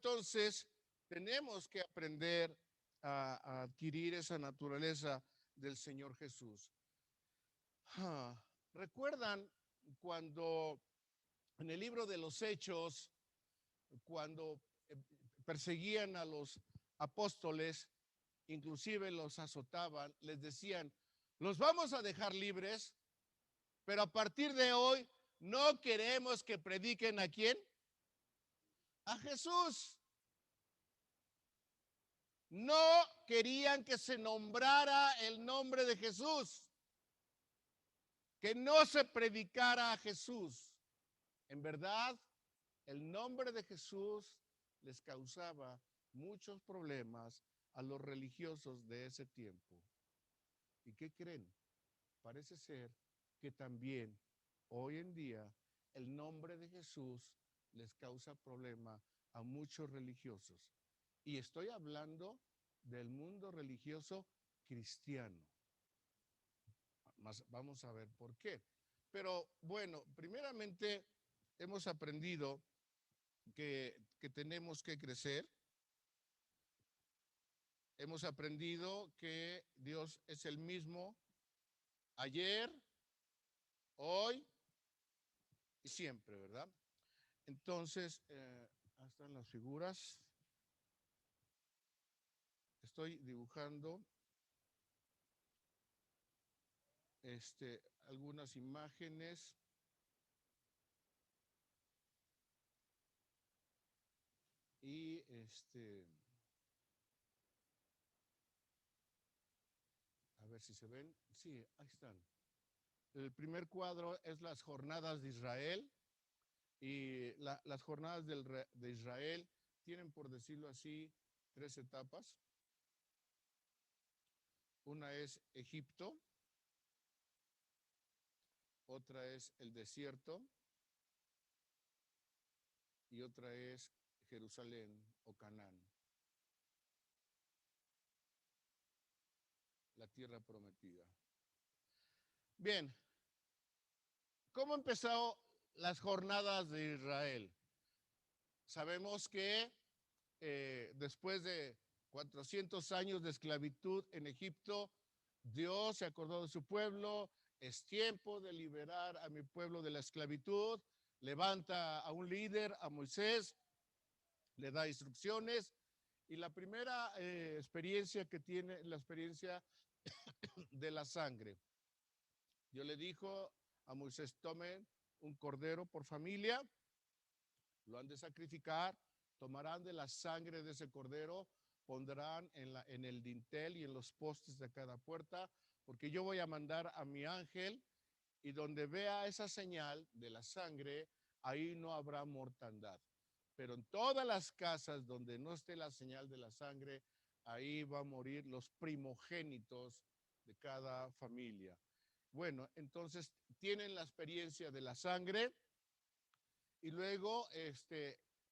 entonces tenemos que aprender a adquirir esa naturaleza del Señor Jesús. ¿Recuerdan cuando en el libro de los Hechos, cuando perseguían a los apóstoles, inclusive los azotaban, les decían, los vamos a dejar libres, pero a partir de hoy no queremos que prediquen a quién? A Jesús. No querían que se nombrara el nombre de Jesús, que no se predicara a Jesús. En verdad, el nombre de Jesús les causaba muchos problemas a los religiosos de ese tiempo. ¿Y qué creen? Parece ser que también hoy en día el nombre de Jesús les causa problema a muchos religiosos. Y estoy hablando del mundo religioso cristiano. Vamos a ver por qué. Pero bueno, primeramente hemos aprendido que tenemos que crecer. Hemos aprendido que Dios es el mismo ayer, hoy y siempre, ¿verdad? Entonces, ahí están las figuras. Estoy dibujando algunas imágenes. Y a ver si se ven. Sí, ahí están. El primer cuadro es las jornadas de Israel. Y las jornadas de Israel tienen, por decirlo así, 3 etapas. Una es Egipto, otra es el desierto y otra es Jerusalén o Canaán, la tierra prometida. Bien, ¿cómo empezó las jornadas de Israel? Sabemos que después de 400 años de esclavitud en Egipto, Dios se acordó de su pueblo. Es tiempo de liberar a mi pueblo de la esclavitud. Levanta a un líder, a Moisés, le da instrucciones. Y la primera experiencia que tiene, la experiencia de la sangre. Dios le dijo a Moisés, tomen un cordero por familia, lo han de sacrificar, tomarán de la sangre de ese cordero, pondrán en el dintel y en los postes de cada puerta, porque yo voy a mandar a mi ángel y donde vea esa señal de la sangre, ahí no habrá mortandad. Pero en todas las casas donde no esté la señal de la sangre, ahí va a morir los primogénitos de cada familia. Bueno, entonces tienen la experiencia de la sangre y luego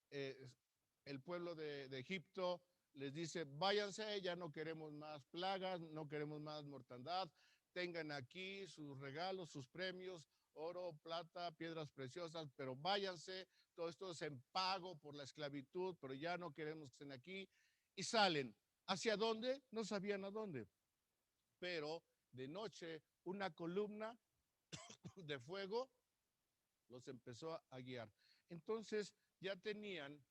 el pueblo de Egipto les dice, váyanse, ya no queremos más plagas, no queremos más mortandad, tengan aquí sus regalos, sus premios, oro, plata, piedras preciosas, pero váyanse, todo esto es en pago por la esclavitud, pero ya no queremos que estén aquí. Y salen. ¿Hacia dónde? No sabían a dónde. Pero de noche una columna de fuego los empezó a guiar. Entonces ya tenían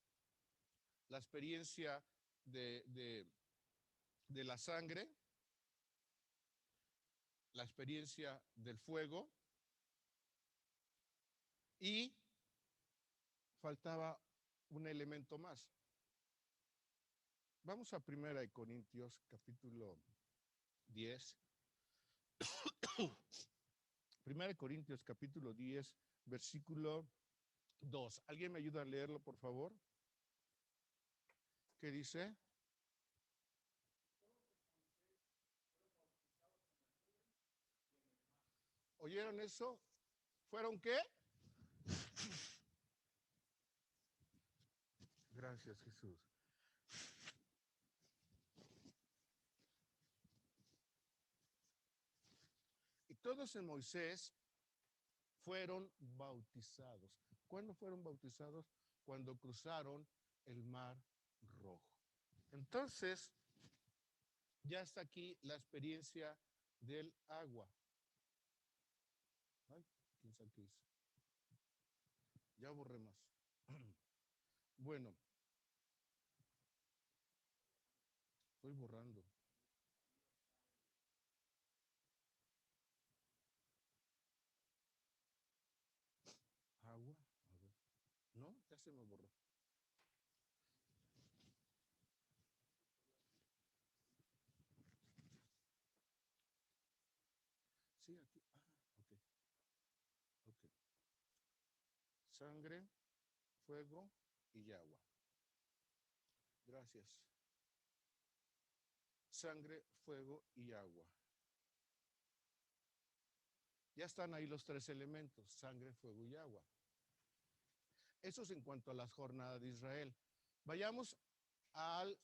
la experiencia de la sangre, la experiencia del fuego y faltaba un elemento más. Vamos a 1 Corintios capítulo 10. 1 Corintios capítulo 10, versículo 2. ¿Alguien me ayuda a leerlo, por favor? ¿Qué dice? ¿Oyeron eso? ¿Fueron qué? Gracias, Jesús. Y todos en Moisés fueron bautizados. ¿Cuándo fueron bautizados? Cuando cruzaron el Mar Rojo. Entonces, ya está aquí la experiencia del agua. Ay, ¿quién sabe qué hizo? Ya borré más. Bueno, estoy borrando. Agua, a ver. No, ya se me borró. Sí, aquí. Ok. Ok. Sangre, fuego y agua. Gracias. Sangre, fuego y agua. Ya están ahí los tres elementos, sangre, fuego y agua. Eso es en cuanto a las jornadas de Israel. Vayamos al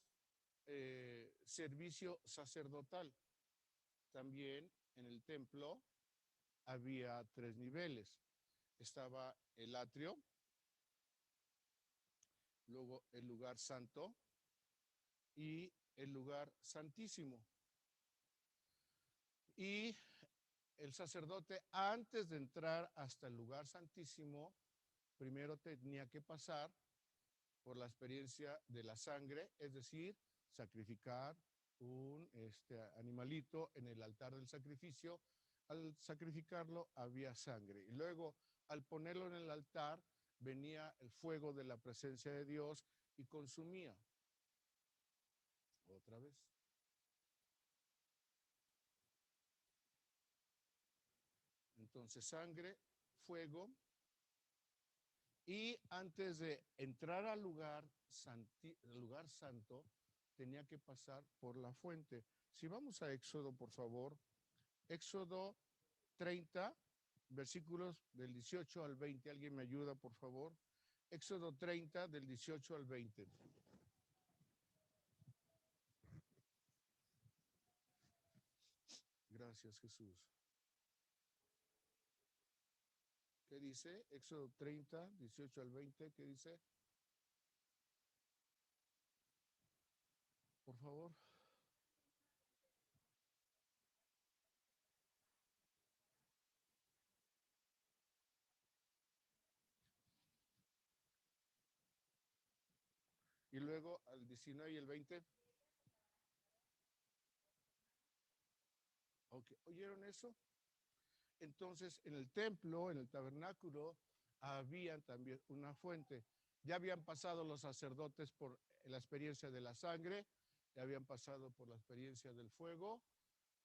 servicio sacerdotal. También en el templo había tres niveles. Estaba el atrio, luego el lugar santo y el lugar santísimo. Y el sacerdote, antes de entrar hasta el lugar santísimo, primero tenía que pasar por la experiencia de la sangre, es decir, sacrificar un animalito en el altar del sacrificio. Al sacrificarlo había sangre. Y luego, al ponerlo en el altar, venía el fuego de la presencia de Dios y consumía. Otra vez. Entonces, sangre, fuego. Y antes de entrar al lugar santo, tenía que pasar por la fuente. Si vamos a Éxodo, por favor. Éxodo 30, versículos del 18 al 20. ¿Alguien me ayuda, por favor? Éxodo 30, del 18 al 20. Gracias, Jesús. ¿Qué dice? Éxodo 30, 18 al 20. ¿Qué dice? Por favor. Y luego al 19 y el 20. Okay. ¿Oyeron eso? Entonces, en el templo, en el tabernáculo, había también una fuente. Ya habían pasado los sacerdotes por la experiencia de la sangre, ya habían pasado por la experiencia del fuego,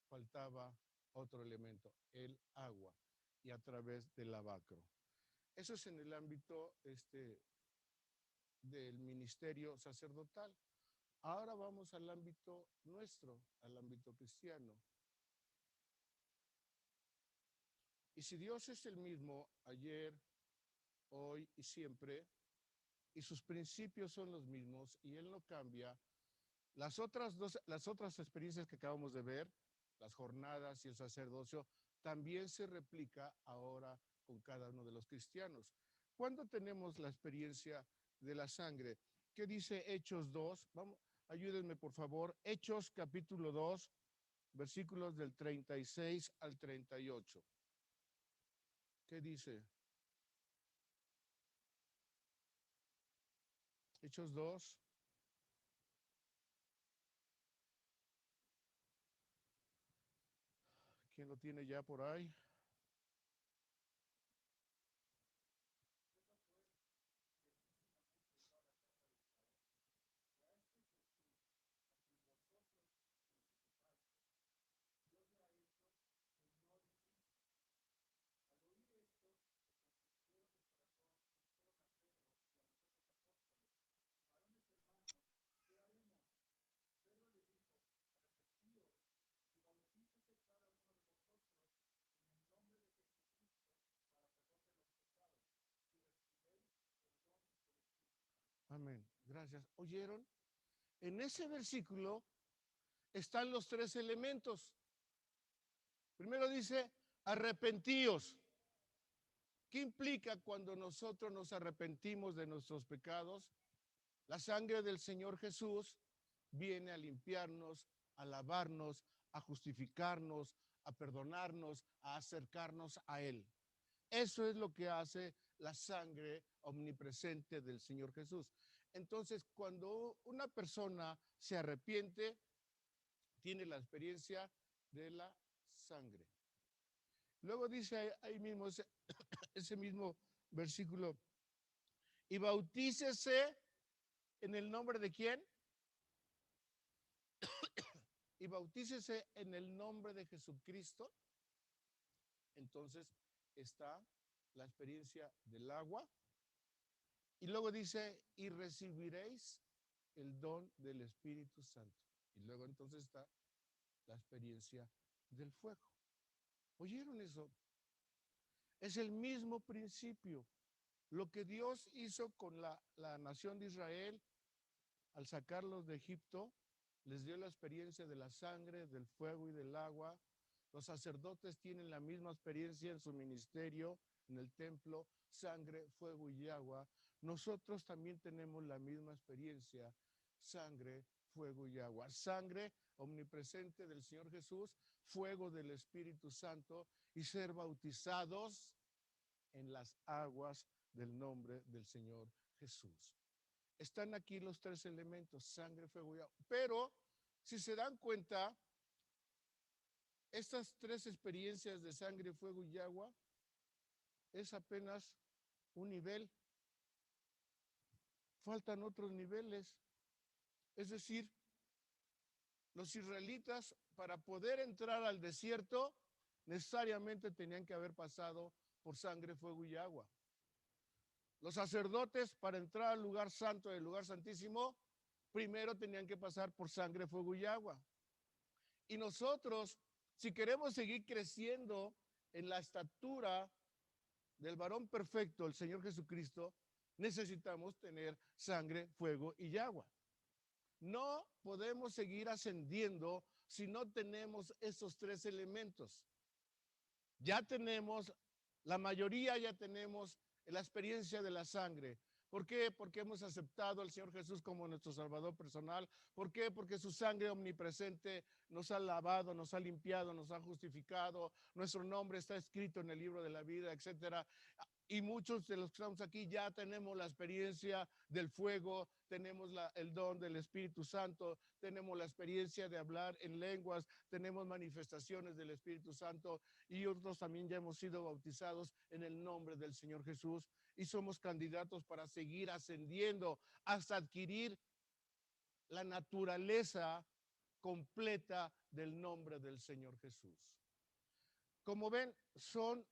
faltaba otro elemento, el agua, y a través del lavacro. Eso es en el ámbito del ministerio sacerdotal. Ahora vamos al ámbito nuestro, al ámbito cristiano. Y si Dios es el mismo ayer, hoy y siempre, y sus principios son los mismos y Él no cambia, las otras experiencias que acabamos de ver, las jornadas y el sacerdocio, también se replica ahora con cada uno de los cristianos. ¿Cuándo tenemos la experiencia de la sangre? ¿Qué dice Hechos 2? Vamos, ayúdenme por favor. Hechos capítulo 2, versículos del 36 al 38. ¿Qué dice? Hechos 2. ¿Quién lo tiene ya por ahí? Amén. Gracias. ¿Oyeron? En ese versículo están los tres elementos. Primero dice, arrepentíos. ¿Qué implica cuando nosotros nos arrepentimos de nuestros pecados? La sangre del Señor Jesús viene a limpiarnos, a lavarnos, a justificarnos, a perdonarnos, a acercarnos a Él. Eso es lo que hace la sangre omnipresente del Señor Jesús. Entonces, cuando una persona se arrepiente, tiene la experiencia de la sangre. Luego dice ahí mismo ese mismo versículo, y bautícese en el nombre de quién? Y bautícese en el nombre de Jesucristo. Entonces está la experiencia del agua. Y luego dice, y recibiréis el don del Espíritu Santo. Y luego entonces está la experiencia del fuego. ¿Oyeron eso? Es el mismo principio. Lo que Dios hizo con la nación de Israel al sacarlos de Egipto, les dio la experiencia de la sangre, del fuego y del agua. Los sacerdotes tienen la misma experiencia en su ministerio, en el templo, sangre, fuego y agua. Nosotros también tenemos la misma experiencia, sangre, fuego y agua. Sangre omnipresente del Señor Jesús, fuego del Espíritu Santo y ser bautizados en las aguas del nombre del Señor Jesús. Están aquí los tres elementos, sangre, fuego y agua. Pero, si se dan cuenta, estas tres experiencias de sangre, fuego y agua es apenas un nivel. Faltan otros niveles. Es decir, los israelitas, para poder entrar al desierto, necesariamente tenían que haber pasado por sangre, fuego y agua. Los sacerdotes, para entrar al lugar santo, del lugar santísimo, primero tenían que pasar por sangre, fuego y agua. Y nosotros, si queremos seguir creciendo en la estatura del varón perfecto, el Señor Jesucristo, necesitamos tener sangre, fuego y agua. No podemos seguir ascendiendo si no tenemos esos tres elementos. Ya tenemos, la mayoría ya tenemos la experiencia de la sangre. ¿Por qué? Porque hemos aceptado al Señor Jesús como nuestro Salvador personal. ¿Por qué? Porque su sangre omnipresente nos ha lavado, nos ha limpiado, nos ha justificado. Nuestro nombre está escrito en el libro de la vida, etcétera. Y muchos de los que estamos aquí ya tenemos la experiencia del fuego, tenemos el don del Espíritu Santo, tenemos la experiencia de hablar en lenguas, tenemos manifestaciones del Espíritu Santo y otros también ya hemos sido bautizados en el nombre del Señor Jesús y somos candidatos para seguir ascendiendo hasta adquirir la naturaleza completa del nombre del Señor Jesús. Como ven, son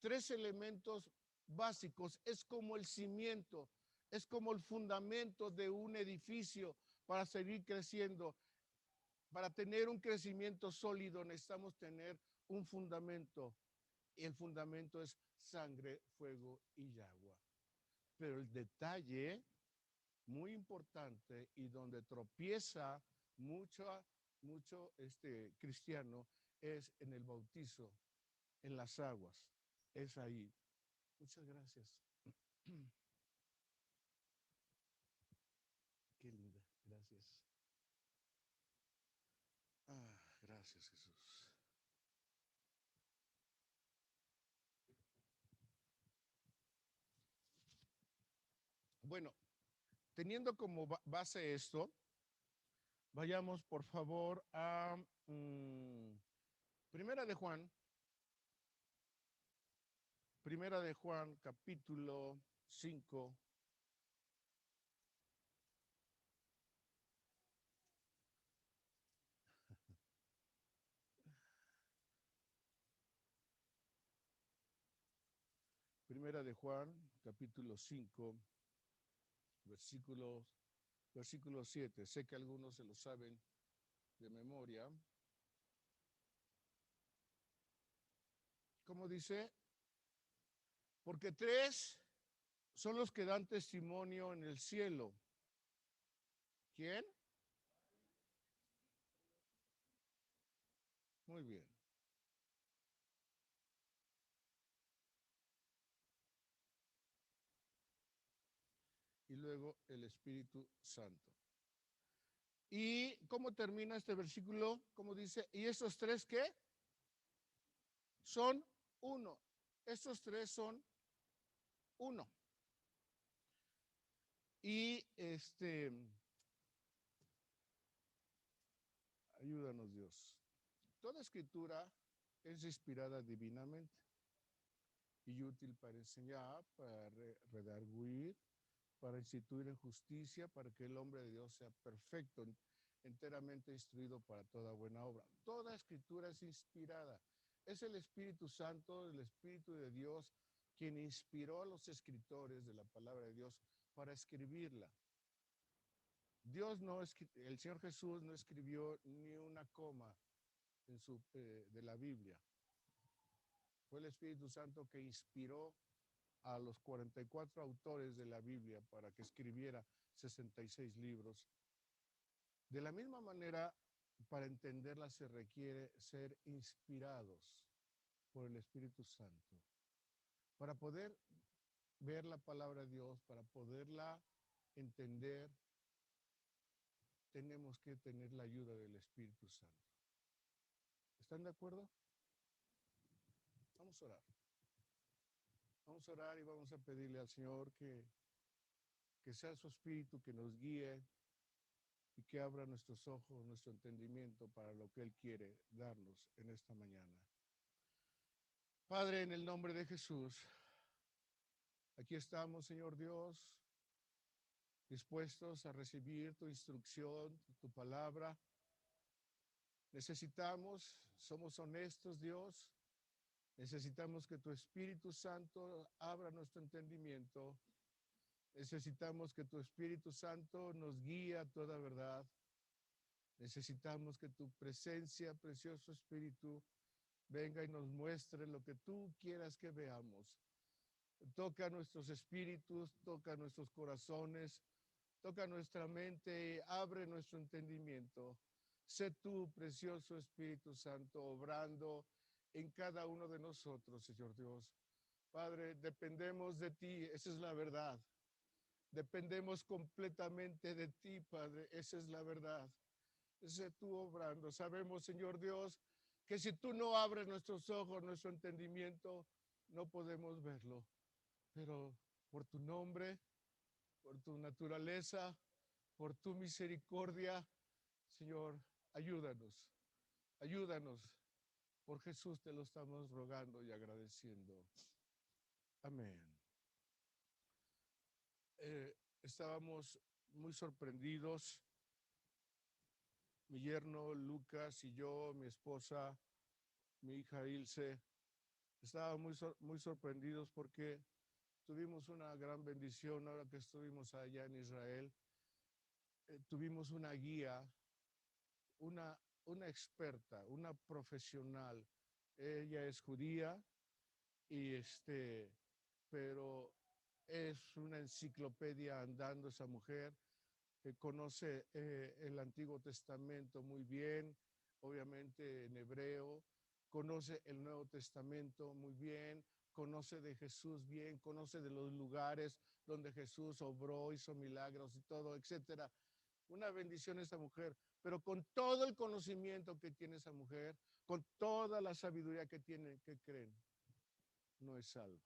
tres elementos básicos, es como el cimiento, es como el fundamento de un edificio para seguir creciendo. Para tener un crecimiento sólido necesitamos tener un fundamento y el fundamento es sangre, fuego y agua. Pero el detalle muy importante y donde tropieza mucho cristiano es en el bautizo, en las aguas. Es ahí. Muchas gracias. Qué linda, gracias. Gracias, Jesús. Bueno, teniendo como base esto, vayamos por favor a Primera de Juan. Primera de Juan, capítulo 5. Primera de Juan, capítulo 5, versículo 7. Sé que algunos se lo saben de memoria. ¿Cómo dice? Porque tres son los que dan testimonio en el cielo. ¿Quién? Muy bien. Y luego el Espíritu Santo. ¿Y cómo termina este versículo? ¿Cómo dice? ¿Y esos tres qué? Son uno. Estos tres son uno. Y ayúdanos Dios. Toda escritura es inspirada divinamente y útil para enseñar, para redarguir, para instituir en justicia, para que el hombre de Dios sea perfecto, enteramente instruido para toda buena obra. Toda escritura es inspirada. Es el Espíritu Santo, el Espíritu de Dios, quien inspiró a los escritores de la palabra de Dios para escribirla. El Señor Jesús no escribió ni una coma de la Biblia. Fue el Espíritu Santo que inspiró a los 44 autores de la Biblia para que escribiera 66 libros. De la misma manera, para entenderla se requiere ser inspirados por el Espíritu Santo. Para poder ver la palabra de Dios, para poderla entender, tenemos que tener la ayuda del Espíritu Santo. ¿Están de acuerdo? Vamos a orar. Vamos a orar y vamos a pedirle al Señor que sea su Espíritu que nos guíe y que abra nuestros ojos, nuestro entendimiento para lo que Él quiere darnos en esta mañana. Padre, en el nombre de Jesús, aquí estamos, Señor Dios, dispuestos a recibir tu instrucción, tu palabra. Necesitamos, somos honestos, Dios, necesitamos que tu Espíritu Santo abra nuestro entendimiento. Necesitamos que tu Espíritu Santo nos guíe a toda verdad. Necesitamos que tu presencia, precioso Espíritu, venga y nos muestre lo que tú quieras que veamos. Toca nuestros espíritus, toca nuestros corazones, toca nuestra mente, abre nuestro entendimiento. Sé tú, precioso Espíritu Santo, obrando en cada uno de nosotros, Señor Dios. Padre, dependemos de ti, esa es la verdad. Dependemos completamente de ti, Padre, esa es la verdad. Sé tú obrando. Sabemos, Señor Dios, que si tú no abres nuestros ojos, nuestro entendimiento, no podemos verlo. Pero por tu nombre, por tu naturaleza, por tu misericordia, Señor, ayúdanos. Ayúdanos. Por Jesús te lo estamos rogando y agradeciendo. Amén. Estábamos muy sorprendidos. Mi yerno Lucas y yo, mi esposa, mi hija Ilse, estábamos muy sorprendidos porque tuvimos una gran bendición ahora que estuvimos allá en Israel. Tuvimos una guía, una experta, una profesional. Ella es judía y pero es una enciclopedia andando esa mujer, que conoce el Antiguo Testamento muy bien, obviamente en hebreo, conoce el Nuevo Testamento muy bien, conoce de Jesús bien, conoce de los lugares donde Jesús obró, hizo milagros y todo, etcétera. Una bendición esa mujer, pero con todo el conocimiento que tiene esa mujer, con toda la sabiduría que tiene, ¿qué creen? No es salva.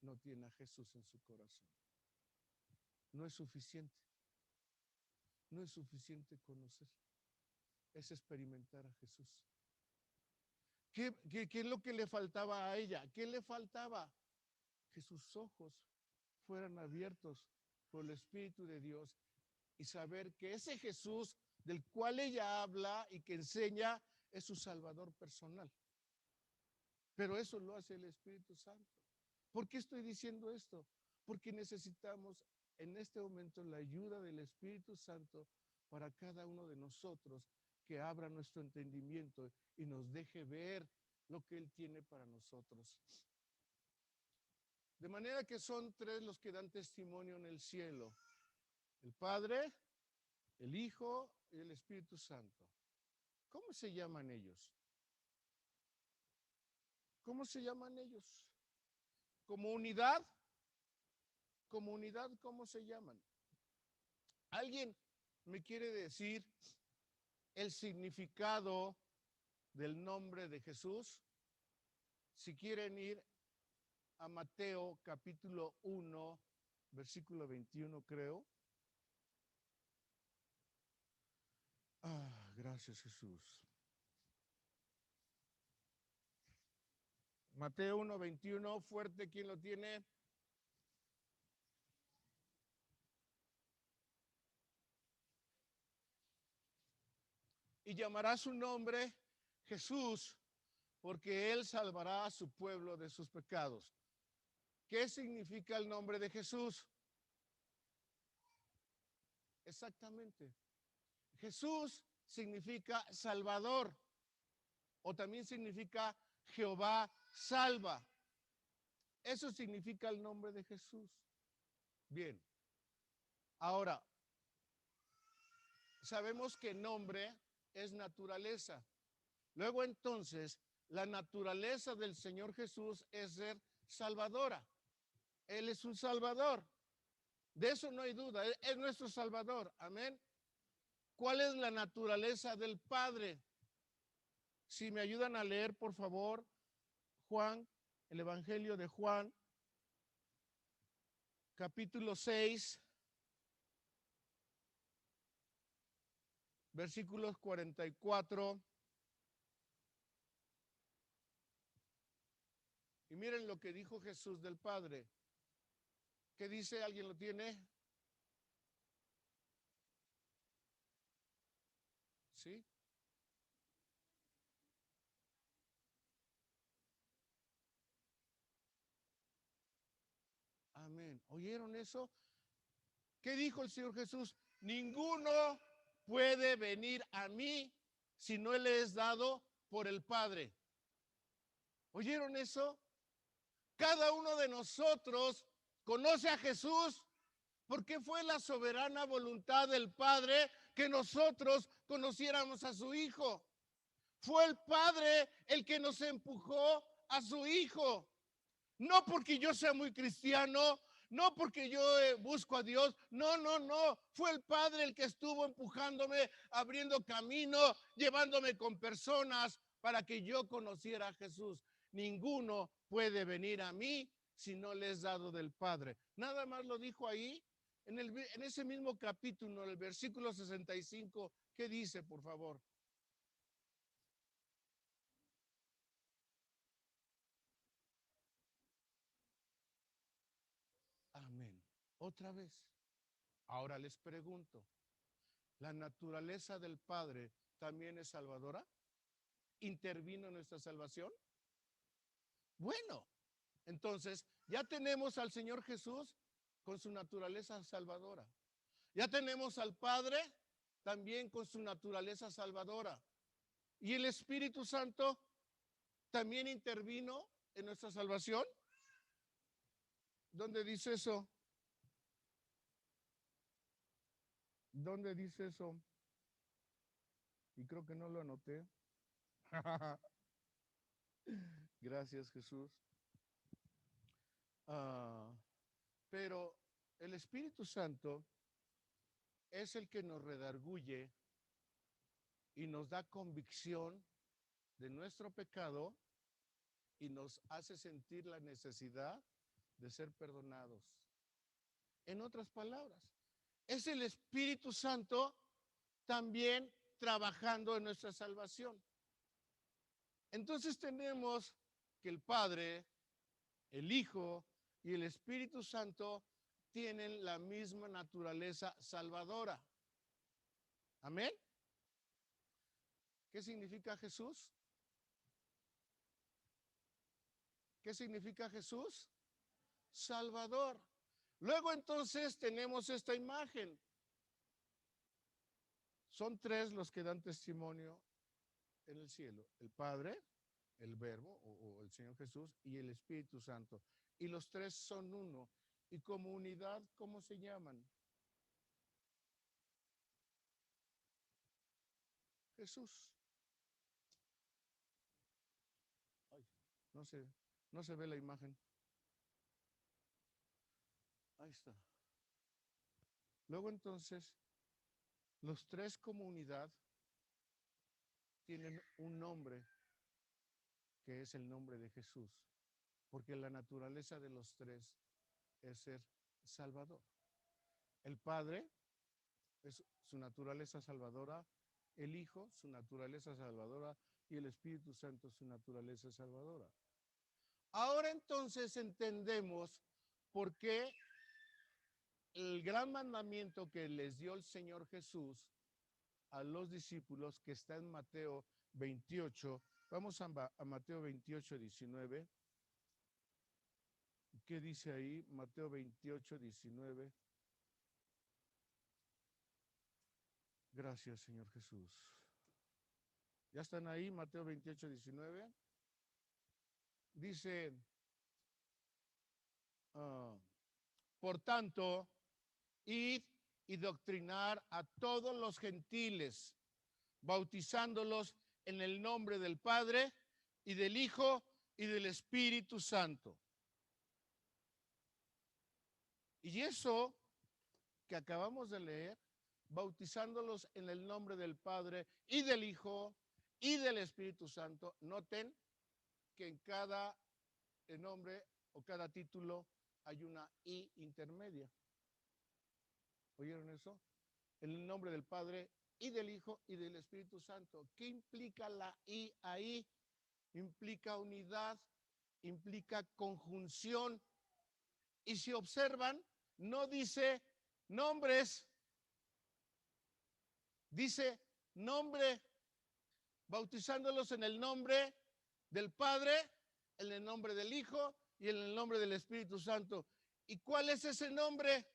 No tiene a Jesús en su corazón. No es suficiente. No es suficiente conocer. Es experimentar a Jesús. ¿Qué es lo que le faltaba a ella? ¿Qué le faltaba? Que sus ojos fueran abiertos por el Espíritu de Dios y saber que ese Jesús del cual ella habla y que enseña es su Salvador personal. Pero eso lo hace el Espíritu Santo. ¿Por qué estoy diciendo esto? Porque necesitamos en este momento la ayuda del Espíritu Santo para cada uno de nosotros, que abra nuestro entendimiento y nos deje ver lo que Él tiene para nosotros. De manera que son tres los que dan testimonio en el cielo: el Padre, el Hijo y el Espíritu Santo. ¿Cómo se llaman ellos? ¿Cómo se llaman ellos? ¿Como unidad? comunidad, ¿cómo se llaman? ¿Alguien me quiere decir el significado del nombre de Jesús? Si quieren ir a Mateo capítulo 1, versículo 21, creo. Gracias, Jesús. Mateo 1, 21, fuerte, ¿quién lo tiene? Y llamará su nombre Jesús, porque él salvará a su pueblo de sus pecados. ¿Qué significa el nombre de Jesús? Exactamente. Jesús significa Salvador, o también significa Jehová salva. Eso significa el nombre de Jesús. Bien. Ahora, sabemos que nombre es naturaleza. Luego entonces, la naturaleza del Señor Jesús es ser salvadora. Él es un salvador. De eso no hay duda. Es nuestro salvador. Amén. ¿Cuál es la naturaleza del Padre? Si me ayudan a leer, por favor, Juan, el Evangelio de Juan, capítulo 6, versículos 44. Y miren lo que dijo Jesús del Padre. ¿Qué dice? ¿Alguien lo tiene? ¿Sí? Amén. ¿Oyeron eso? ¿Qué dijo el Señor Jesús? Ninguno puede venir a mí si no le es dado por el Padre. ¿Oyeron eso? Cada uno de nosotros conoce a Jesús porque fue la soberana voluntad del Padre que nosotros conociéramos a su Hijo. Fue el Padre el que nos empujó a su Hijo. No porque yo sea muy cristiano, no porque yo busco a Dios, no, no, no. Fue el Padre el que estuvo empujándome, abriendo camino, llevándome con personas para que yo conociera a Jesús. Ninguno puede venir a mí si no le es dado del Padre. Nada más lo dijo ahí, en ese mismo capítulo, en el versículo 65. ¿Qué dice, por favor? Amén. Otra vez. Ahora les pregunto, ¿la naturaleza del Padre también es salvadora? ¿Intervino en nuestra salvación? Bueno, entonces ya tenemos al Señor Jesús con su naturaleza salvadora. Ya tenemos al Padre también con su naturaleza salvadora. ¿Y el Espíritu Santo también intervino en nuestra salvación? ¿Dónde dice eso? ¿Dónde dice eso? Y creo que no lo anoté. Gracias, Jesús. Pero el Espíritu Santo es el que nos redarguye y nos da convicción de nuestro pecado y nos hace sentir la necesidad de ser perdonados. En otras palabras, es el Espíritu Santo también trabajando en nuestra salvación. Entonces tenemos que el Padre, el Hijo y el Espíritu Santo tienen la misma naturaleza salvadora. Amén. ¿Qué significa Jesús? ¿Qué significa Jesús? Salvador. Luego entonces tenemos esta imagen. Son tres los que dan testimonio en el cielo. El Padre, el Verbo o el Señor Jesús y el Espíritu Santo. Y los tres son uno. Y como unidad, ¿cómo se llaman? Jesús. Ay, no se ve la imagen. Ahí está. Luego entonces, los tres como unidad tienen un nombre que es el nombre de Jesús, porque la naturaleza de los tres es ser Salvador. El Padre es su naturaleza salvadora, el Hijo su naturaleza salvadora y el Espíritu Santo su naturaleza salvadora. Ahora entonces entendemos por qué el gran mandamiento que les dio el Señor Jesús a los discípulos, que está en Mateo 28, vamos a Mateo 28, 19. ¿Qué dice ahí? Mateo 28, 19. Gracias, Señor Jesús. ¿Ya están ahí? Mateo 28, 19. Dice, por tanto, id y doctrinar a todos los gentiles, bautizándolos en el nombre del Padre y del Hijo y del Espíritu Santo. Y eso que acabamos de leer, bautizándolos en el nombre del Padre y del Hijo y del Espíritu Santo, noten que en cada nombre o cada título hay una I intermedia. ¿Oyeron eso? En el nombre del Padre y del Hijo y del Espíritu Santo. ¿Qué implica la I ahí? Implica unidad, implica conjunción. Y si observan, no dice nombres, dice nombre, bautizándolos en el nombre del Padre, en el nombre del Hijo y en el nombre del Espíritu Santo. ¿Y cuál es ese nombre?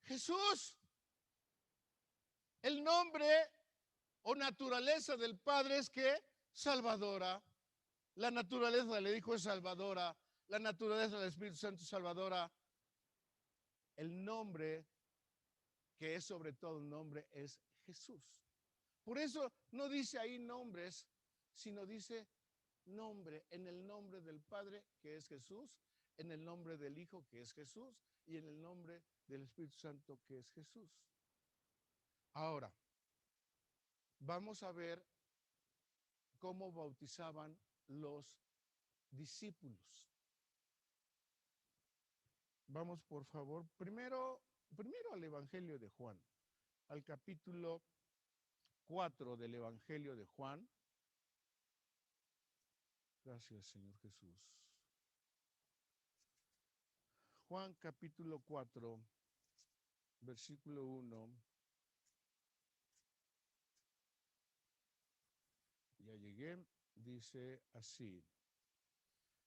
Jesús. El nombre o naturaleza del Padre es que salvadora. La naturaleza del Hijo es salvadora. La naturaleza del Espíritu Santo es salvadora. El nombre, que es sobre todo un nombre, es Jesús. Por eso no dice ahí nombres, sino dice nombre, en el nombre del Padre, que es Jesús, en el nombre del Hijo, que es Jesús, y en el nombre del Espíritu Santo, que es Jesús. Ahora, vamos a ver cómo bautizaban los discípulos. Vamos, por favor, primero al Evangelio de Juan, al capítulo 4 del Evangelio de Juan. Gracias, Señor Jesús. Juan capítulo 4, versículo 1. Ya llegué, dice así.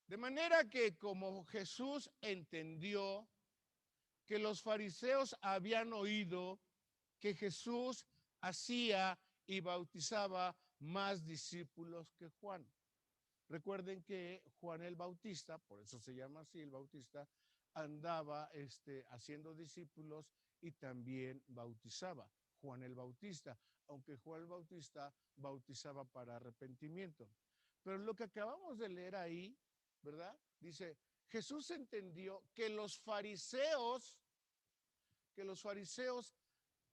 De manera que como Jesús entendió que los fariseos habían oído que Jesús hacía y bautizaba más discípulos que Juan. Recuerden que Juan el Bautista, por eso se llama así el Bautista, andaba haciendo discípulos y también bautizaba. Juan el Bautista, aunque Juan el Bautista bautizaba para arrepentimiento. Pero lo que acabamos de leer ahí, ¿verdad? Dice, Jesús entendió que los fariseos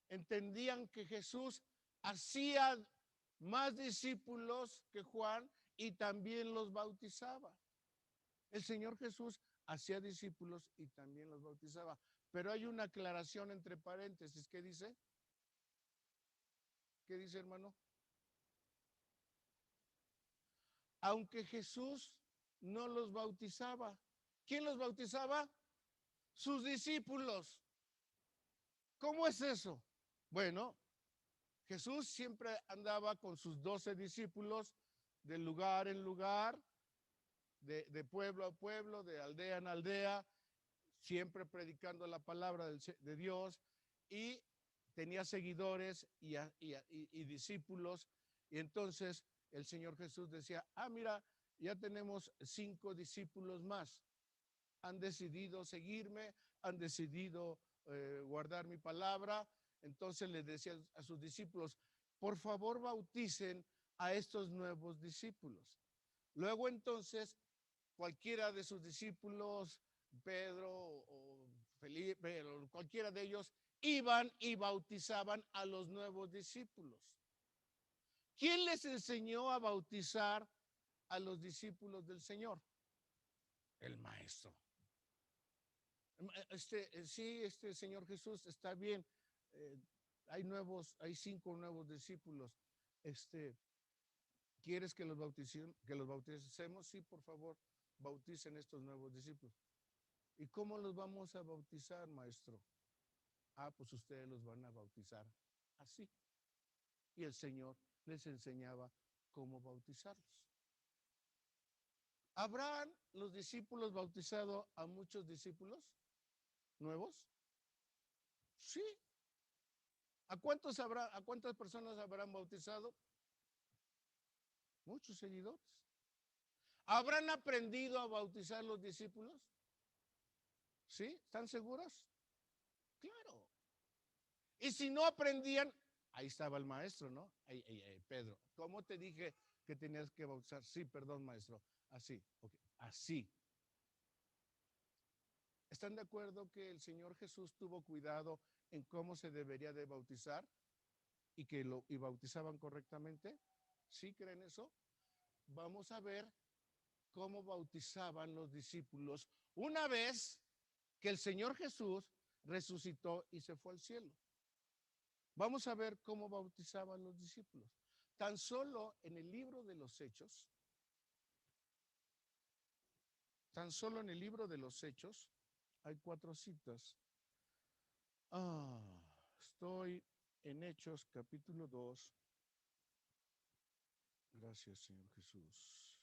entendían que Jesús hacía más discípulos que Juan y también los bautizaba. El Señor Jesús hacía discípulos y también los bautizaba. Pero hay una aclaración entre paréntesis. ¿Qué dice? ¿Qué dice, hermano? Aunque Jesús no los bautizaba. ¿Quién los bautizaba? Sus discípulos. ¿Cómo es eso? Bueno, Jesús siempre andaba con sus 12 discípulos de lugar en lugar, de pueblo a pueblo, de aldea en aldea, siempre predicando la palabra de Dios, y tenía seguidores y discípulos. Y entonces el Señor Jesús decía, mira, ya tenemos 5 discípulos más. Han decidido seguirme, han decidido guardar mi palabra. Entonces les decía a sus discípulos, por favor bauticen a estos nuevos discípulos. Luego entonces cualquiera de sus discípulos Pedro o Felipe, o cualquiera de ellos, iban y bautizaban a los nuevos discípulos. ¿Quién les enseñó a bautizar a los discípulos del Señor? El maestro. Sí, Señor Jesús, está bien. eh, hay 5 nuevos discípulos. ¿Quieres que los bauticemos? Sí, por favor, bauticen estos nuevos discípulos. ¿Y cómo los vamos a bautizar, maestro? Pues ustedes los van a bautizar así. Y el Señor les enseñaba cómo bautizarlos. ¿Habrán los discípulos bautizado a muchos discípulos nuevos? Sí. ¿A cuántas personas habrán bautizado? Muchos seguidores. ¿Habrán aprendido a bautizar los discípulos? ¿Sí? ¿Están seguros? Claro. Y si no aprendían, ahí estaba el maestro, ¿no? Pedro, ¿cómo te dije que tenías que bautizar? Sí, perdón, maestro. Así, okay. Así. ¿Están de acuerdo que el Señor Jesús tuvo cuidado en cómo se debería de bautizar y bautizaban correctamente? ¿Sí creen eso? Vamos a ver cómo bautizaban los discípulos una vez que el Señor Jesús resucitó y se fue al cielo. Vamos a ver cómo bautizaban los discípulos. Tan solo en el libro de los Hechos, hay 4 citas. Estoy en Hechos capítulo 2. Gracias, Señor Jesús.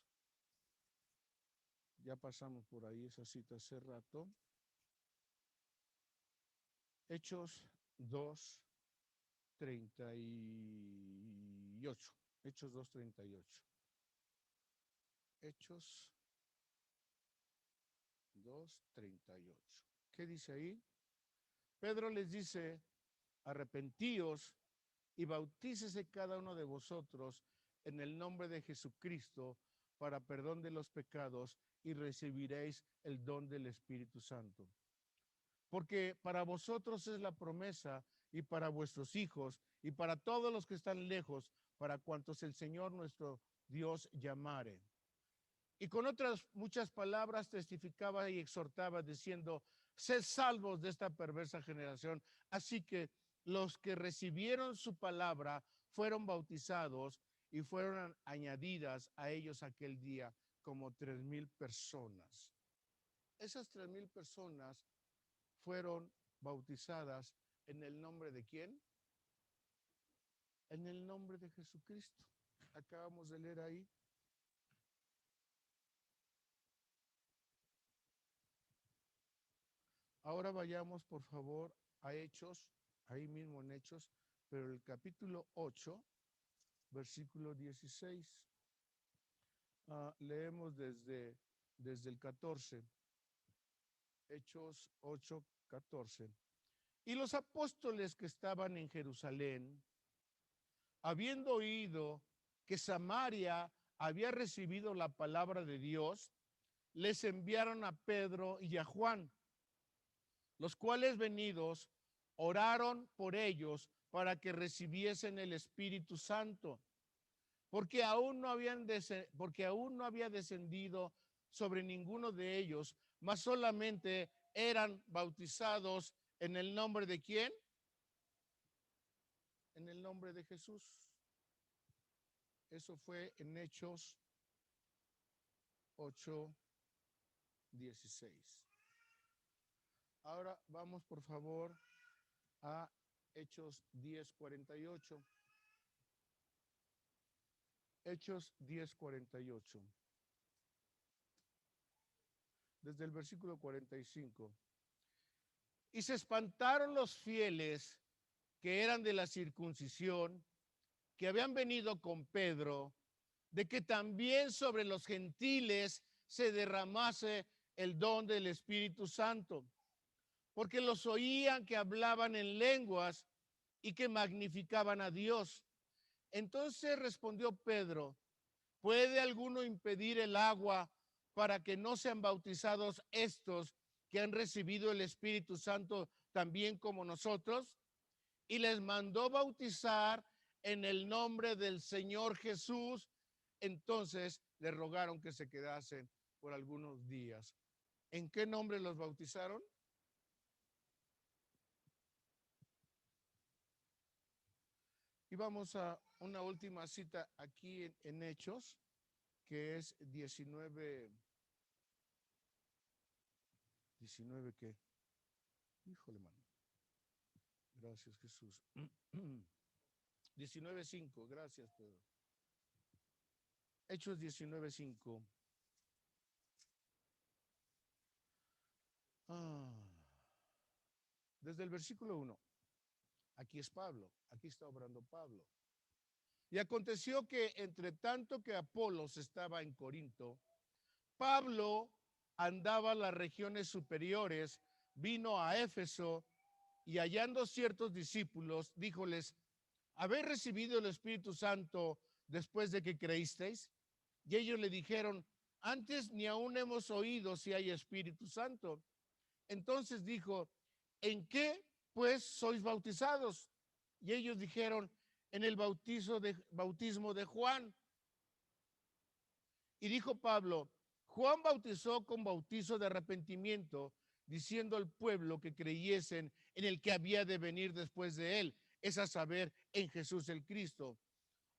Ya pasamos por ahí esa cita hace rato. Hechos 2:38. Hechos 2:38. Hechos 2:38. ¿Qué dice ahí? Pedro les dice: arrepentíos y bautícese cada uno de vosotros en el nombre de Jesucristo para perdón de los pecados y recibiréis el don del Espíritu Santo. Porque para vosotros es la promesa y para vuestros hijos y para todos los que están lejos, para cuantos el Señor nuestro Dios llamare. Y con otras muchas palabras testificaba y exhortaba diciendo: sed salvos de esta perversa generación. Así que los que recibieron su palabra fueron bautizados y fueron añadidas a ellos aquel día como 3,000 personas. Esas 3,000 personas fueron bautizadas en el nombre de ¿quién? En el nombre de Jesucristo. Acabamos de leer ahí. Ahora vayamos, por favor, a Hechos, ahí mismo en Hechos, pero el capítulo 8, versículo 16. Leemos desde el 14. Hechos 8, 14. Y los apóstoles que estaban en Jerusalén, habiendo oído que Samaria había recibido la palabra de Dios, les enviaron a Pedro y a Juan, los cuales venidos oraron por ellos para que recibiesen el Espíritu Santo, porque aún no había descendido sobre ninguno de ellos, mas solamente eran bautizados en el nombre de ¿quién? En el nombre de Jesús. Eso fue en Hechos 8:16. Ahora vamos, por favor, a Hechos 10:48. Hechos 10:48. Desde el versículo 45. Y se espantaron los fieles que eran de la circuncisión, que habían venido con Pedro, de que también sobre los gentiles se derramase el don del Espíritu Santo, porque los oían que hablaban en lenguas y que magnificaban a Dios. Entonces respondió Pedro: ¿puede alguno impedir el agua para que no sean bautizados estos que han recibido el Espíritu Santo también como nosotros, y les mandó bautizar en el nombre del Señor Jesús. Entonces le rogaron que se quedasen por algunos días. ¿En qué nombre los bautizaron? Y vamos a una última cita aquí en Hechos, que es 19. ¿19 qué? Híjole, mano. Gracias, Jesús. 19:5, gracias, Pedro. Hechos 19:5. Desde el versículo 1. Aquí es Pablo, aquí está obrando Pablo. Y aconteció que entre tanto que Apolos estaba en Corinto, Pablo andaba a las regiones superiores, vino a Éfeso y hallando ciertos discípulos, díjoles: ¿habéis recibido el Espíritu Santo después de que creísteis? Y ellos le dijeron: antes ni aún hemos oído si hay Espíritu Santo. Entonces dijo: ¿en qué pues sois bautizados? Y ellos dijeron: en el bautismo de Juan. Y dijo Pablo: Juan bautizó con bautizo de arrepentimiento, diciendo al pueblo que creyesen en el que había de venir después de él, es a saber, en Jesús el Cristo.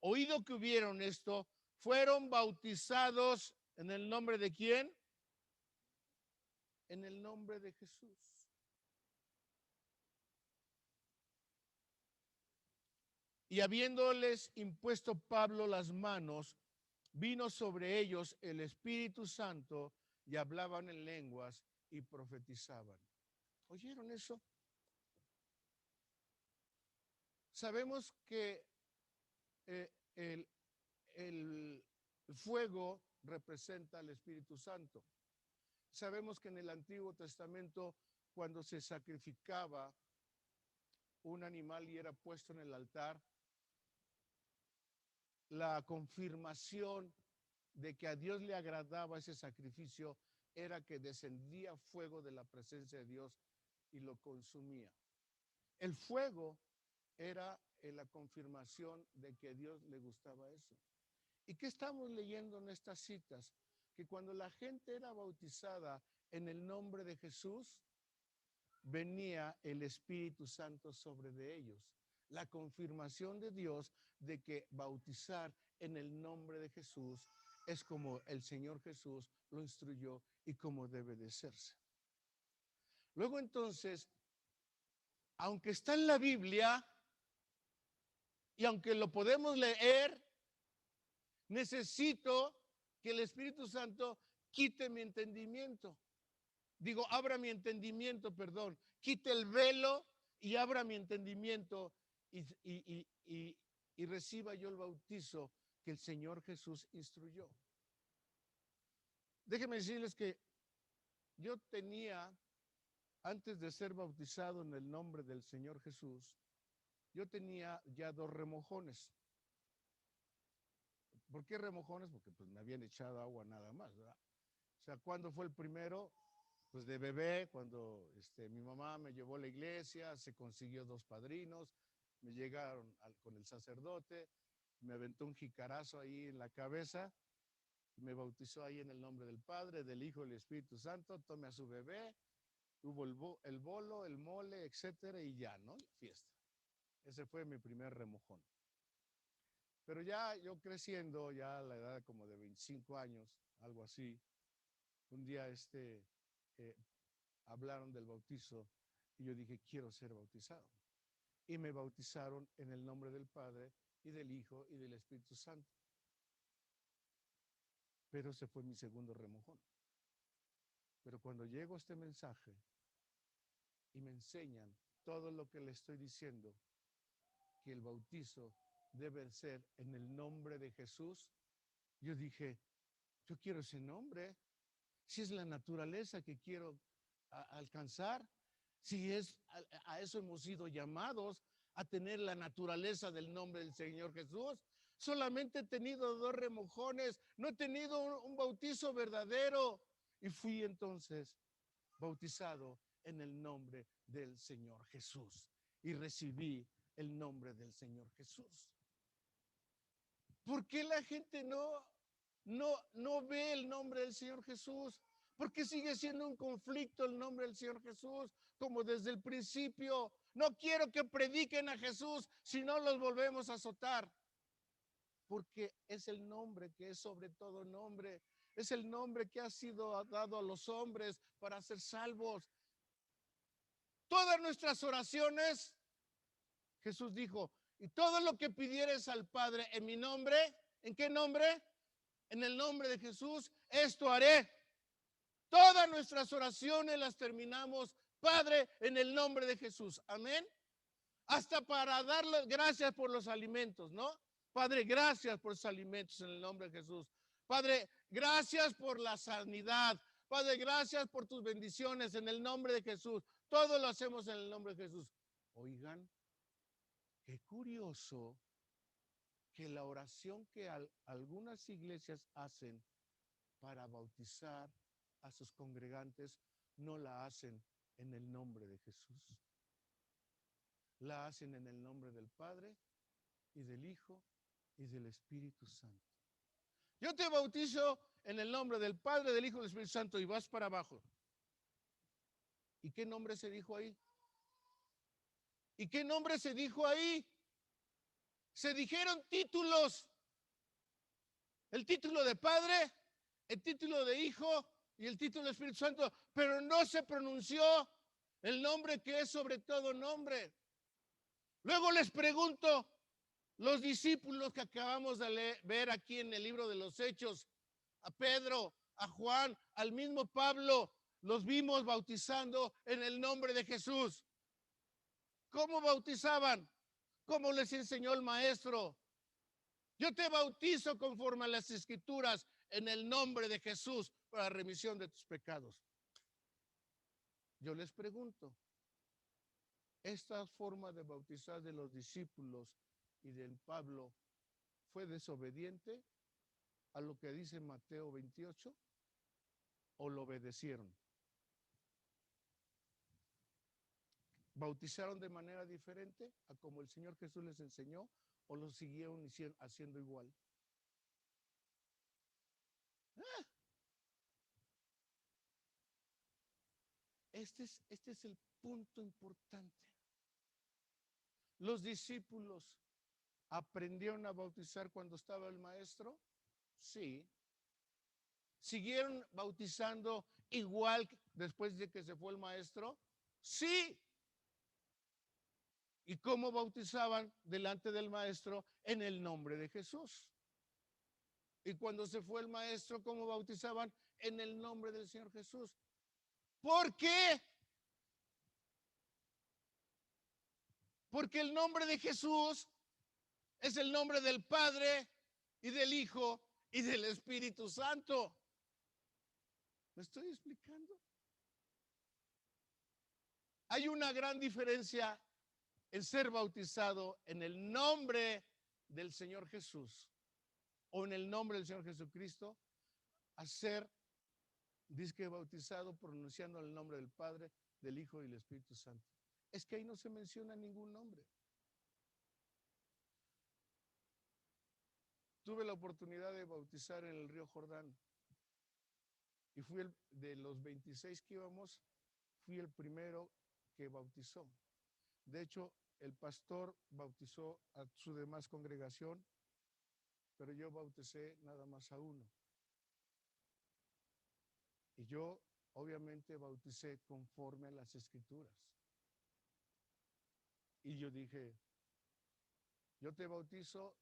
Oído que hubieron esto, fueron bautizados en el nombre de ¿quién? En el nombre de Jesús. Y habiéndoles impuesto Pablo las manos, vino sobre ellos el Espíritu Santo y hablaban en lenguas y profetizaban. ¿Oyeron eso? Sabemos que el fuego representa al Espíritu Santo. Sabemos que en el Antiguo Testamento, cuando se sacrificaba un animal y era puesto en el altar, la confirmación de que a Dios le agradaba ese sacrificio era que descendía fuego de la presencia de Dios y lo consumía. El fuego era la confirmación de que a Dios le gustaba eso. ¿Y qué estamos leyendo en estas citas? Que cuando la gente era bautizada en el nombre de Jesús, venía el Espíritu Santo sobre de ellos. La confirmación de Dios de que bautizar en el nombre de Jesús es como el Señor Jesús lo instruyó y como debe de serse. Luego entonces, aunque está en la Biblia y aunque lo podemos leer, necesito que el Espíritu Santo quite mi entendimiento. Digo, abra mi entendimiento, perdón. Quite el velo y abra mi entendimiento y reciba yo el bautizo que el Señor Jesús instruyó. Déjenme decirles que yo tenía, antes de ser bautizado en el nombre del Señor Jesús, yo tenía ya 2 remojones. ¿Por qué remojones? Porque pues me habían echado agua nada más, ¿verdad? O sea, ¿cuándo fue el primero? Pues de bebé, cuando mi mamá me llevó a la iglesia, se consiguió 2 padrinos, me llegaron con el sacerdote, me aventó un jicarazo ahí en la cabeza, me bautizó ahí en el nombre del Padre, del Hijo y del Espíritu Santo, tome a su bebé, hubo el bolo, el mole, etcétera, y ya, ¿no? Fiesta. Ese fue mi primer remojón. Pero ya yo creciendo, ya a la edad como de 25 años, algo así, un día hablaron del bautizo y yo dije, quiero ser bautizado. Y me bautizaron en el nombre del Padre y del Hijo y del Espíritu Santo. Pero ese fue mi segundo remojón. Pero cuando llego a este mensaje y me enseñan todo lo que le estoy diciendo, que el bautizo debe ser en el nombre de Jesús, yo dije, yo quiero ese nombre. Si es la naturaleza que quiero alcanzar, si es a eso hemos sido llamados, a tener la naturaleza del nombre del Señor Jesús. Solamente he tenido 2 remojones, no he tenido un bautizo verdadero. Y fui entonces bautizado en el nombre del Señor Jesús y recibí el nombre del Señor Jesús. ¿Por qué la gente no ve el nombre del Señor Jesús? ¿Por qué sigue siendo un conflicto el nombre del Señor Jesús? Como desde el principio, no quiero que prediquen a Jesús, si no los volvemos a azotar. Porque es el nombre que es sobre todo nombre. Es el nombre que ha sido dado a los hombres para ser salvos. Todas nuestras oraciones, Jesús dijo, y todo lo que pidieres al Padre en mi nombre, ¿en qué nombre? En el nombre de Jesús, esto haré. Todas nuestras oraciones las terminamos, Padre, en el nombre de Jesús. Amén. Hasta para darle gracias por los alimentos, ¿no? Padre, gracias por los alimentos en el nombre de Jesús. Padre, gracias por la sanidad. Padre, gracias por tus bendiciones en el nombre de Jesús. Todo lo hacemos en el nombre de Jesús. Oigan, qué curioso que la oración que algunas iglesias hacen para bautizar a sus congregantes no la hacen en el nombre de Jesús. La hacen en el nombre del Padre y del Hijo y del Espíritu Santo. Yo te bautizo en el nombre del Padre, del Hijo y del Espíritu Santo y vas para abajo. ¿Y qué nombre se dijo ahí? ¿Y qué nombre se dijo ahí? Se dijeron títulos. El título de Padre, el título de Hijo y el título de Espíritu Santo, pero no se pronunció el nombre que es sobre todo nombre. Luego les pregunto, los discípulos que acabamos de ver aquí en el libro de los Hechos, a Pedro, a Juan, al mismo Pablo, los vimos bautizando en el nombre de Jesús. ¿Cómo bautizaban? ¿Cómo les enseñó el maestro? Yo te bautizo conforme a las Escrituras en el nombre de Jesús para la remisión de tus pecados. Yo les pregunto, ¿esta forma de bautizar de los discípulos y del Pablo fue desobediente a lo que dice Mateo 28 o lo obedecieron? ¿Bautizaron de manera diferente a como el Señor Jesús les enseñó o lo siguieron haciendo igual? Este es el punto importante. ¿Los discípulos aprendieron a bautizar cuando estaba el maestro? Sí. ¿Siguieron bautizando igual después de que se fue el maestro? Sí. ¿Y cómo bautizaban delante del maestro? En el nombre de Jesús. Y cuando se fue el maestro, ¿cómo bautizaban? En el nombre del Señor Jesús. ¿Por qué? Porque el nombre de Jesús es el nombre del Padre y del Hijo y del Espíritu Santo. ¿Me estoy explicando? Hay una gran diferencia en ser bautizado en el nombre del Señor Jesús o en el nombre del Señor Jesucristo a ser disque bautizado pronunciando el nombre del Padre, del Hijo y del Espíritu Santo. Es que ahí no se menciona ningún nombre. Tuve la oportunidad de bautizar en el río Jordán y fui de los 26 que íbamos, fui el primero que bautizó. De hecho, el pastor bautizó a su demás congregación, pero yo bauticé nada más a uno. Y yo, obviamente, bauticé conforme a las Escrituras. Y yo dije, yo te bautizo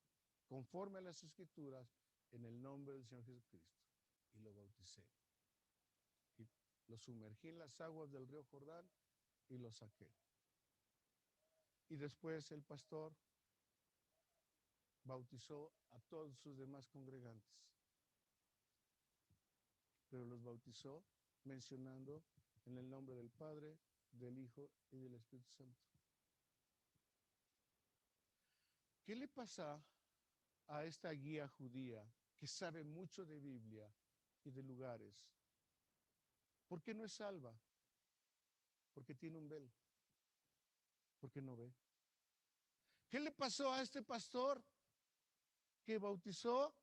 conforme a las Escrituras en el nombre del Señor Jesucristo. Y lo bauticé. Y lo sumergí en las aguas del río Jordán y lo saqué. Y después el pastor bautizó a todos sus demás congregantes. Pero los bautizó mencionando en el nombre del Padre, del Hijo y del Espíritu Santo. ¿Qué le pasa a esta guía judía que sabe mucho de Biblia y de lugares? ¿Por qué no es salva? Porque tiene un velo, porque no ve. ¿Qué le pasó a este pastor que bautizó,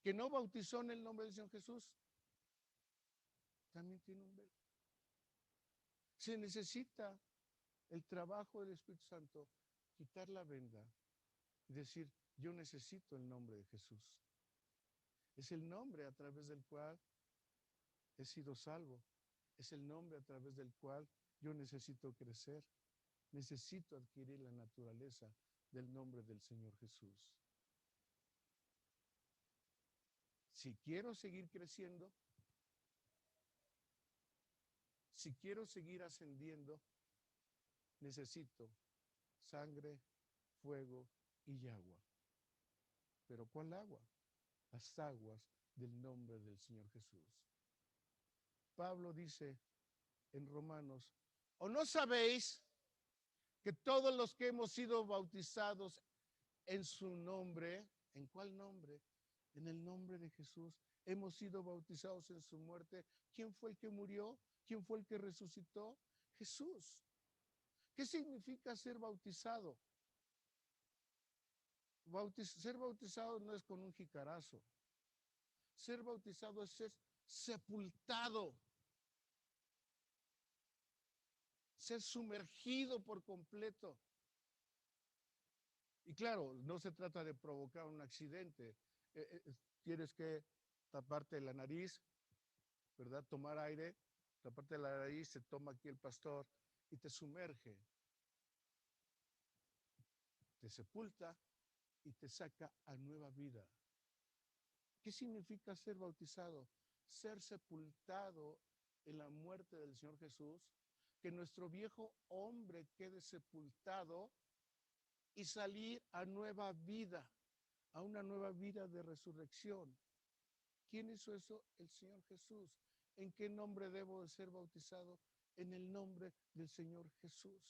que no bautizó en el nombre del Señor Jesús? También tiene un velo. Se necesita el trabajo del Espíritu Santo, quitar la venda y decir, yo necesito el nombre de Jesús. Es el nombre a través del cual he sido salvo. Es el nombre a través del cual yo necesito crecer. Necesito adquirir la naturaleza del nombre del Señor Jesús. Si quiero seguir creciendo, si quiero seguir ascendiendo, necesito sangre, fuego y agua. ¿Pero cuál agua? Las aguas del nombre del Señor Jesús. Pablo dice en Romanos, ¿o no sabéis que todos los que hemos sido bautizados en su nombre, ¿en cuál nombre? En el nombre de Jesús, hemos sido bautizados en su muerte? ¿Quién fue el que murió? ¿Quién fue el que resucitó? Jesús. ¿Qué significa ser bautizado? Ser bautizado no es con un jicarazo. Ser bautizado es ser sepultado, ser sumergido por completo. Y claro, no se trata de provocar un accidente. Tienes que taparte la nariz, ¿verdad? Tomar aire, taparte la nariz, se toma aquí el pastor y te sumerge, te sepulta y te saca a nueva vida. ¿Qué significa ser bautizado? Ser sepultado en la muerte del Señor Jesús, que nuestro viejo hombre quede sepultado y salir a nueva vida, a una nueva vida de resurrección. ¿Quién hizo eso? El Señor Jesús. ¿En qué nombre debo de ser bautizado? En el nombre del Señor Jesús.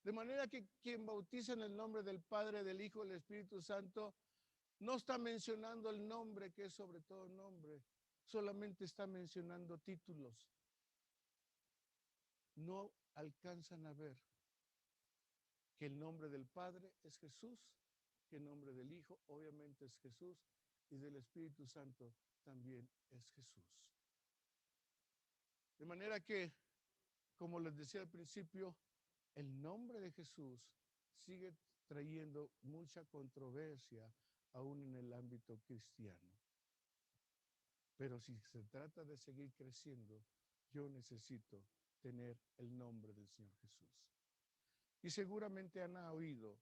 De manera que quien bautiza en el nombre del Padre, del Hijo y del Espíritu Santo, no está mencionando el nombre que es sobre todo nombre, solamente está mencionando títulos. No alcanzan a ver que el nombre del Padre es Jesús, que el nombre del Hijo obviamente es Jesús y del Espíritu Santo también es Jesús. De manera que, como les decía al principio, el nombre de Jesús sigue trayendo mucha controversia aún en el ámbito cristiano. Pero si se trata de seguir creciendo, yo necesito tener el nombre del Señor Jesús. Y seguramente han oído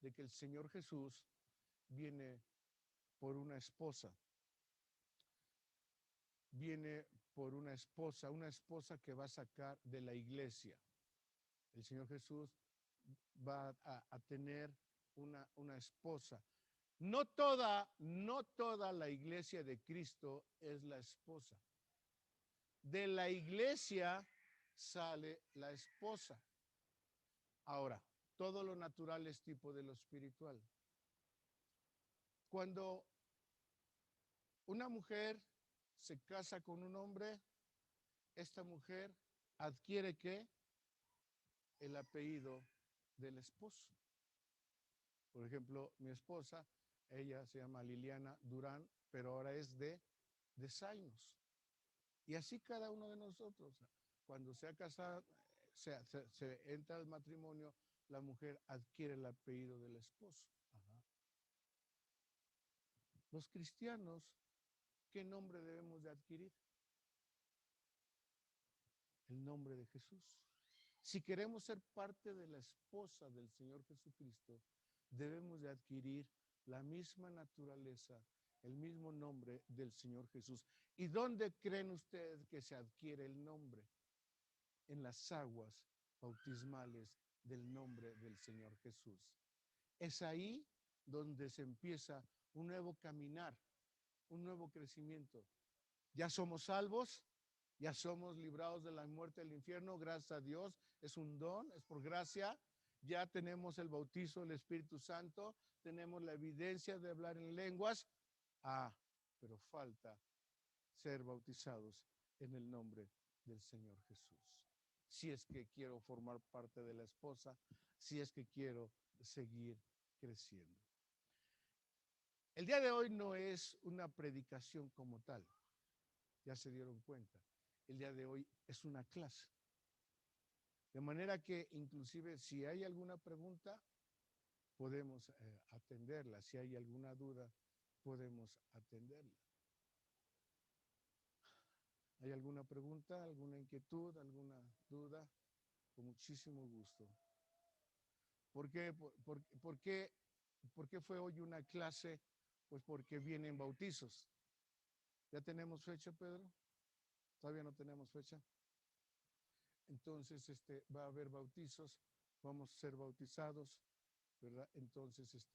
de que el Señor Jesús viene por una esposa. Viene por una esposa que va a sacar de la iglesia. El Señor Jesús va a tener una esposa. No toda la iglesia de Cristo es la esposa. De la iglesia sale la esposa. Ahora, todo lo natural es tipo de lo espiritual. Cuando una mujer se casa con un hombre, esta mujer adquiere ¿qué? El apellido del esposo. Por ejemplo, mi esposa, ella se llama Liliana Durán, pero ahora es de Zainos. Y así cada uno de nosotros, cuando se ha casado, se entra al matrimonio, la mujer adquiere el apellido del esposo. Ajá. Los cristianos, ¿qué nombre debemos de adquirir? El nombre de Jesús. Si queremos ser parte de la esposa del Señor Jesucristo, debemos de adquirir la misma naturaleza, el mismo nombre del Señor Jesús. ¿Y dónde creen ustedes que se adquiere el nombre? En las aguas bautismales del nombre del Señor Jesús. Es ahí donde se empieza un nuevo caminar, un nuevo crecimiento. Ya somos salvos, ya somos librados de la muerte del infierno, gracias a Dios, es un don, es por gracia. Ya tenemos el bautizo del Espíritu Santo, tenemos la evidencia de hablar en lenguas. Pero falta ser bautizados en el nombre del Señor Jesús. Si es que quiero formar parte de la esposa, si es que quiero seguir creciendo. El día de hoy no es una predicación como tal, ya se dieron cuenta. El día de hoy es una clase. De manera que inclusive si hay alguna pregunta, podemos atenderla. Si hay alguna duda, podemos atenderla. ¿Hay alguna pregunta, alguna inquietud, alguna duda? Con muchísimo gusto. ¿Por qué fue hoy una clase? Pues porque vienen bautizos. ¿Ya tenemos fecha, Pedro? ¿Todavía no tenemos fecha? Entonces, va a haber bautizos, vamos a ser bautizados, ¿verdad? Entonces,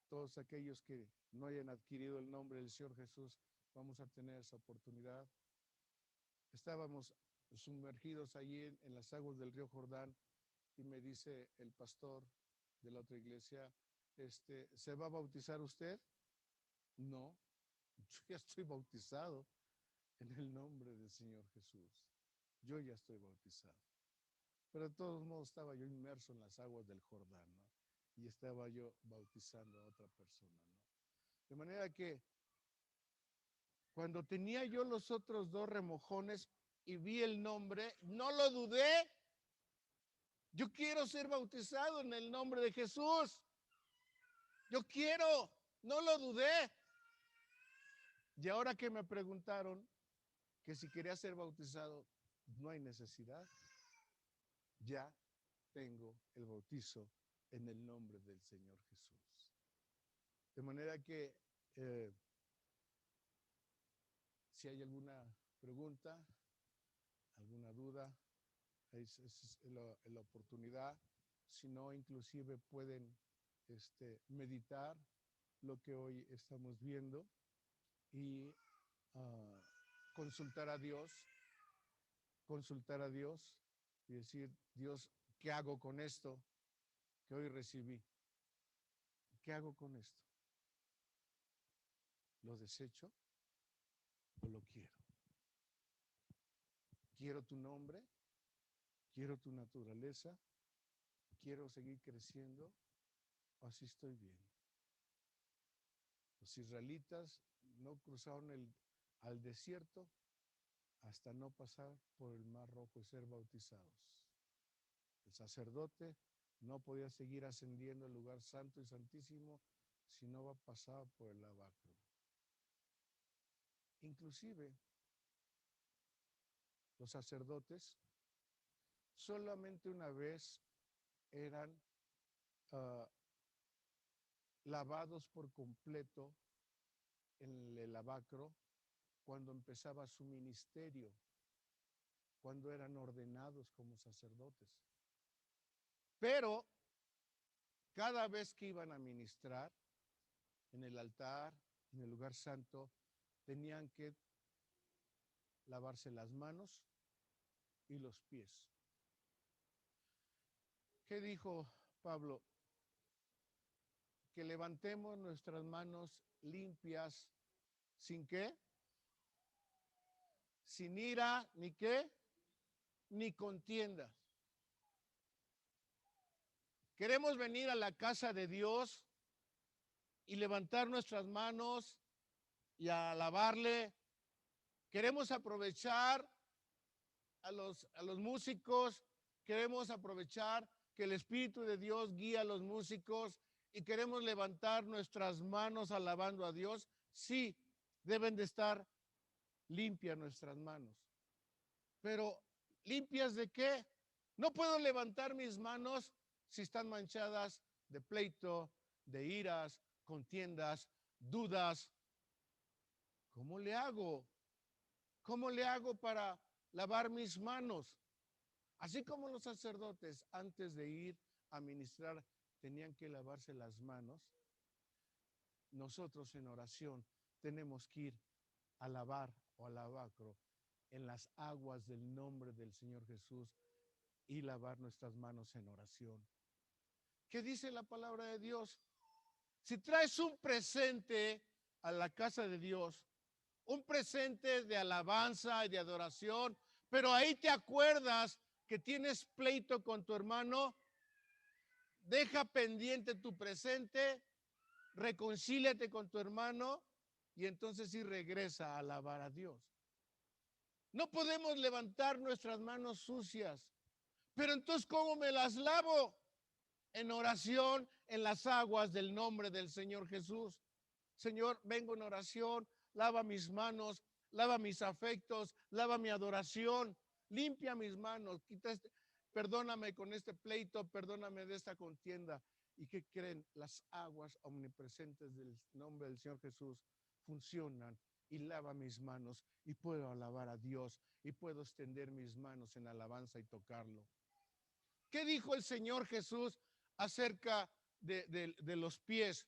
todos aquellos que no hayan adquirido el nombre del Señor Jesús, vamos a tener esa oportunidad. Estábamos sumergidos allí en las aguas del río Jordán y me dice el pastor de la otra iglesia, ¿se va a bautizar usted? No, yo ya estoy bautizado en el nombre del Señor Jesús. Yo ya estoy bautizado. Pero de todos modos estaba yo inmerso en las aguas del Jordán, ¿no? Y estaba yo bautizando a otra persona, ¿no? De manera que cuando tenía yo los otros dos remojones y vi el nombre, no lo dudé. Yo quiero ser bautizado en el nombre de Jesús. Yo quiero, no lo dudé. Y ahora que me preguntaron que si quería ser bautizado, no hay necesidad. Ya tengo el bautizo en el nombre del Señor Jesús. De manera que si hay alguna pregunta, alguna duda, es la oportunidad. Si no, inclusive pueden meditar lo que hoy estamos viendo y consultar a Dios y decir, Dios, ¿qué hago con esto que hoy recibí? ¿Qué hago con esto? ¿Lo desecho o lo quiero? ¿Quiero tu nombre? ¿Quiero tu naturaleza? ¿Quiero seguir creciendo? ¿O así estoy bien? Los israelitas no cruzaron al desierto hasta no pasar por el Mar Rojo y ser bautizados. El sacerdote no podía seguir ascendiendo al lugar santo y santísimo si no pasaba por el lavacro. Inclusive, los sacerdotes solamente una vez eran lavados por completo en el lavacro cuando empezaba su ministerio, cuando eran ordenados como sacerdotes. Pero cada vez que iban a ministrar en el altar, en el lugar santo, tenían que lavarse las manos y los pies. ¿Qué dijo Pablo? Que levantemos nuestras manos limpias, ¿sin qué? Sin ira, ¿ni qué? Ni contienda. Queremos venir a la casa de Dios y levantar nuestras manos y alabarle. Queremos aprovechar a los músicos, queremos aprovechar que el Espíritu de Dios guía a los músicos y queremos levantar nuestras manos alabando a Dios. Sí, deben de estar limpias nuestras manos. Pero, ¿limpias de qué? No puedo levantar mis manos si están manchadas de pleito, de iras, contiendas, dudas. ¿Cómo le hago? ¿Cómo le hago para lavar mis manos? Así como los sacerdotes antes de ir a ministrar tenían que lavarse las manos, nosotros en oración tenemos que ir a lavar o al lavacro en las aguas del nombre del Señor Jesús y lavar nuestras manos en oración. ¿Qué dice la palabra de Dios? Si traes un presente a la casa de Dios, un presente de alabanza y de adoración, pero ahí te acuerdas que tienes pleito con tu hermano, deja pendiente tu presente, reconcíliate con tu hermano y entonces sí regresa a alabar a Dios. No podemos levantar nuestras manos sucias, pero entonces ¿cómo me las lavo? En oración, en las aguas del nombre del Señor Jesús. Señor, vengo en oración, lava mis manos, lava mis afectos, lava mi adoración, limpia mis manos, perdóname con este pleito, perdóname de esta contienda. ¿Y qué creen? Las aguas omnipresentes del nombre del Señor Jesús funcionan y lava mis manos y puedo alabar a Dios y puedo extender mis manos en alabanza y tocarlo. ¿Qué dijo el Señor Jesús acerca de los pies?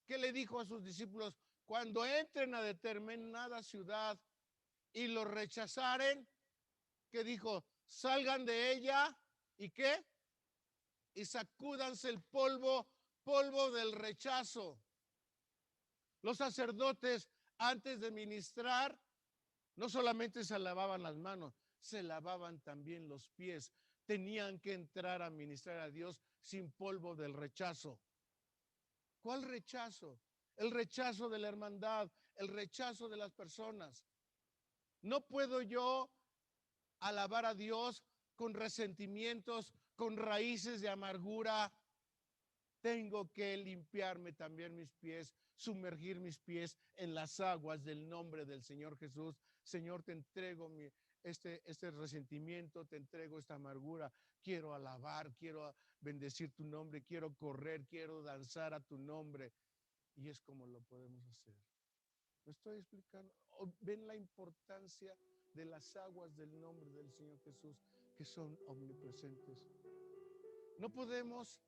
¿Qué le dijo a sus discípulos? Cuando entren a determinada ciudad y los rechazaren, ¿qué dijo? Salgan de ella y ¿qué? Y sacúdanse el polvo del rechazo. Los sacerdotes, antes de ministrar, no solamente se lavaban las manos, se lavaban también los pies. Tenían que entrar a ministrar a Dios sin polvo del rechazo. ¿Cuál rechazo? El rechazo de la hermandad, el rechazo de las personas. No puedo yo alabar a Dios con resentimientos, con raíces de amargura. Tengo que limpiarme también mis pies, sumergir mis pies en las aguas del nombre del Señor Jesús. Señor, te entrego este resentimiento, te entrego esta amargura. Quiero alabar, quiero bendecir tu nombre, quiero correr, quiero danzar a tu nombre. Y es como lo podemos hacer. ¿Me estoy explicando? ¿Ven la importancia de las aguas del nombre del Señor Jesús que son omnipresentes? No podemos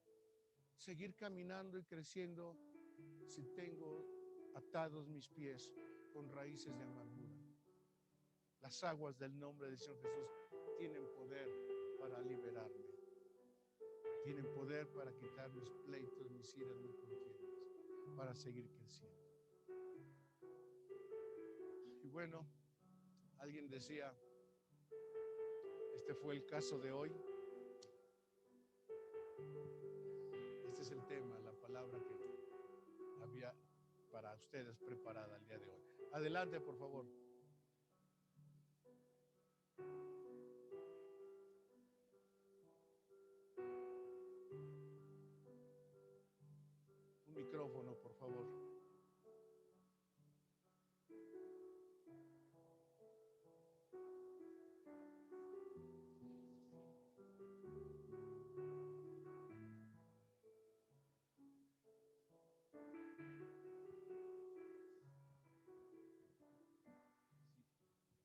seguir caminando y creciendo si tengo atados mis pies con raíces de amargura. Las aguas del nombre del Señor Jesús tienen poder para liberarme. Tienen poder para quitar mis pleitos, mis iras, mis contiendas, para seguir creciendo. Y bueno, alguien decía, este fue el caso de hoy. Este es el tema, la palabra que había para ustedes preparada el día de hoy. Adelante, por favor. Un micrófono, por favor.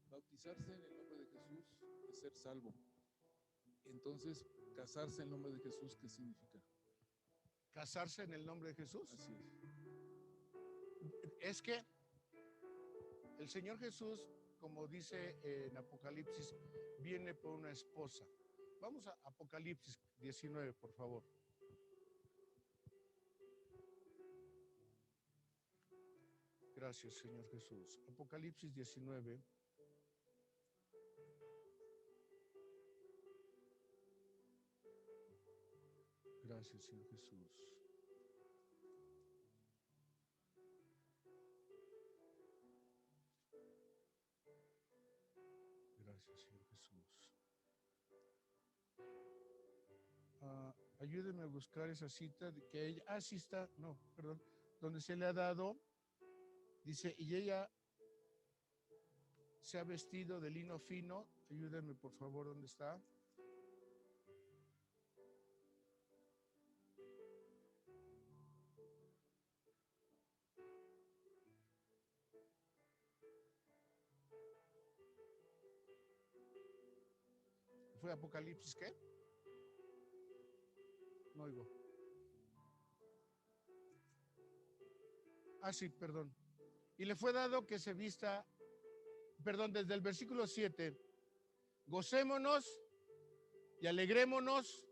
Bautizarse en el nombre de Jesús es ser salvo. Entonces, casarse en el nombre de Jesús, ¿qué significa? ¿Casarse en el nombre de Jesús? Así es. Es que el Señor Jesús, como dice en Apocalipsis, viene por una esposa. Vamos a Apocalipsis 19, por favor. Gracias, Señor Jesús. Apocalipsis 19. Gracias, Señor Jesús. Gracias, Señor Jesús. Ayúdeme a buscar esa cita de que ella, sí está, no, perdón, donde se le ha dado, dice, y ella se ha vestido de lino fino. Ayúdeme, por favor, ¿dónde está? ¿Fue Apocalipsis qué? No oigo. Sí, perdón. Y le fue dado que se vista, perdón, desde el versículo 7, gocémonos y alegrémonos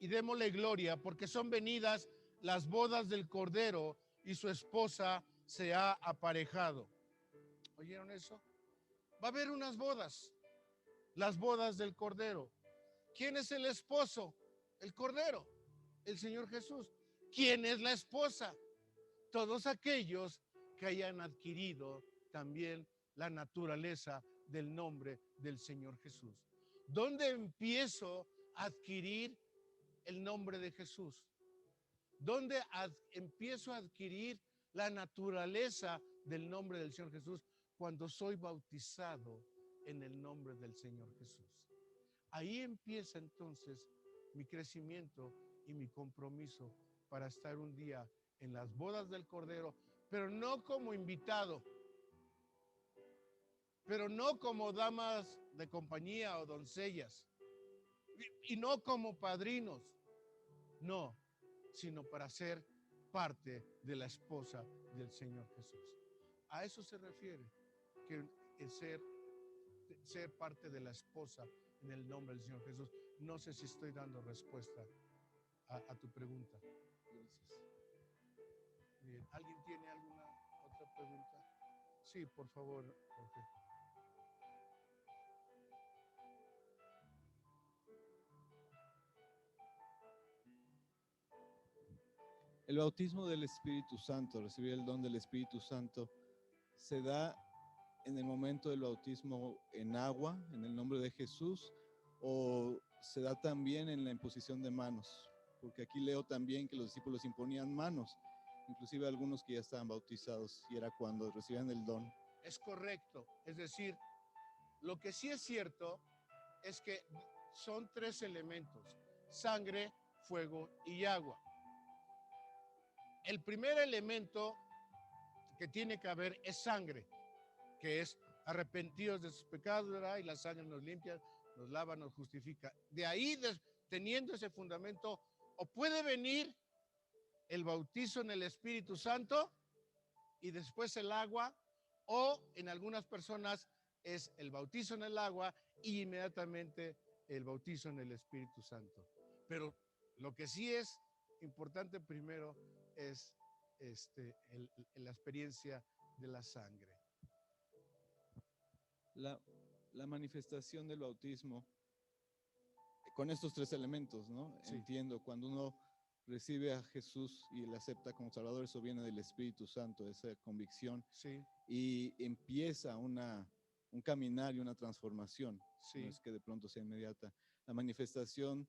y démosle gloria, porque son venidas las bodas del Cordero y su esposa se ha aparejado. ¿Oyeron eso? Va a haber unas bodas, las bodas del Cordero. ¿Quién es el esposo? El Cordero, el Señor Jesús. ¿Quién es la esposa? Todos aquellos que hayan adquirido también la naturaleza del nombre del Señor Jesús. ¿Dónde empiezo a adquirir el nombre de Jesús? ¿Dónde empiezo a adquirir la naturaleza del nombre del Señor Jesús? Cuando soy bautizado en el nombre del Señor Jesús. Ahí empieza entonces mi crecimiento y mi compromiso para estar un día en las bodas del Cordero, pero no como invitado, pero no como damas de compañía o doncellas, y no como padrinos, no, sino para ser parte de la esposa del Señor Jesús. A eso se refiere, que ser parte de la esposa en el nombre del Señor Jesús. No sé si estoy dando respuesta a tu pregunta. Gracias. Bien, ¿alguien tiene alguna otra pregunta? Sí, por favor, Jorge. El bautismo del Espíritu Santo, recibir el don del Espíritu Santo, se da en el momento del bautismo en agua, en el nombre de Jesús, o se da también en la imposición de manos, porque aquí leo también que los discípulos imponían manos, inclusive algunos que ya estaban bautizados, y era cuando recibían el don. Es correcto, es decir, lo que sí es cierto es que son tres elementos: sangre, fuego y agua. El primer elemento que tiene que haber es sangre, que es arrepentidos de sus pecados, ¿verdad? Y la sangre nos limpia, nos lava, nos justifica. De ahí, teniendo ese fundamento, o puede venir el bautizo en el Espíritu Santo y después el agua, o en algunas personas es el bautizo en el agua y inmediatamente el bautizo en el Espíritu Santo. Pero lo que sí es importante primero es la experiencia de la sangre. La manifestación del bautismo, con estos tres elementos, ¿no? Sí. Entiendo, cuando uno recibe a Jesús y le acepta como Salvador, eso viene del Espíritu Santo, esa convicción, Sí, y empieza un caminar y una transformación, sí. no es que de pronto sea inmediata. La manifestación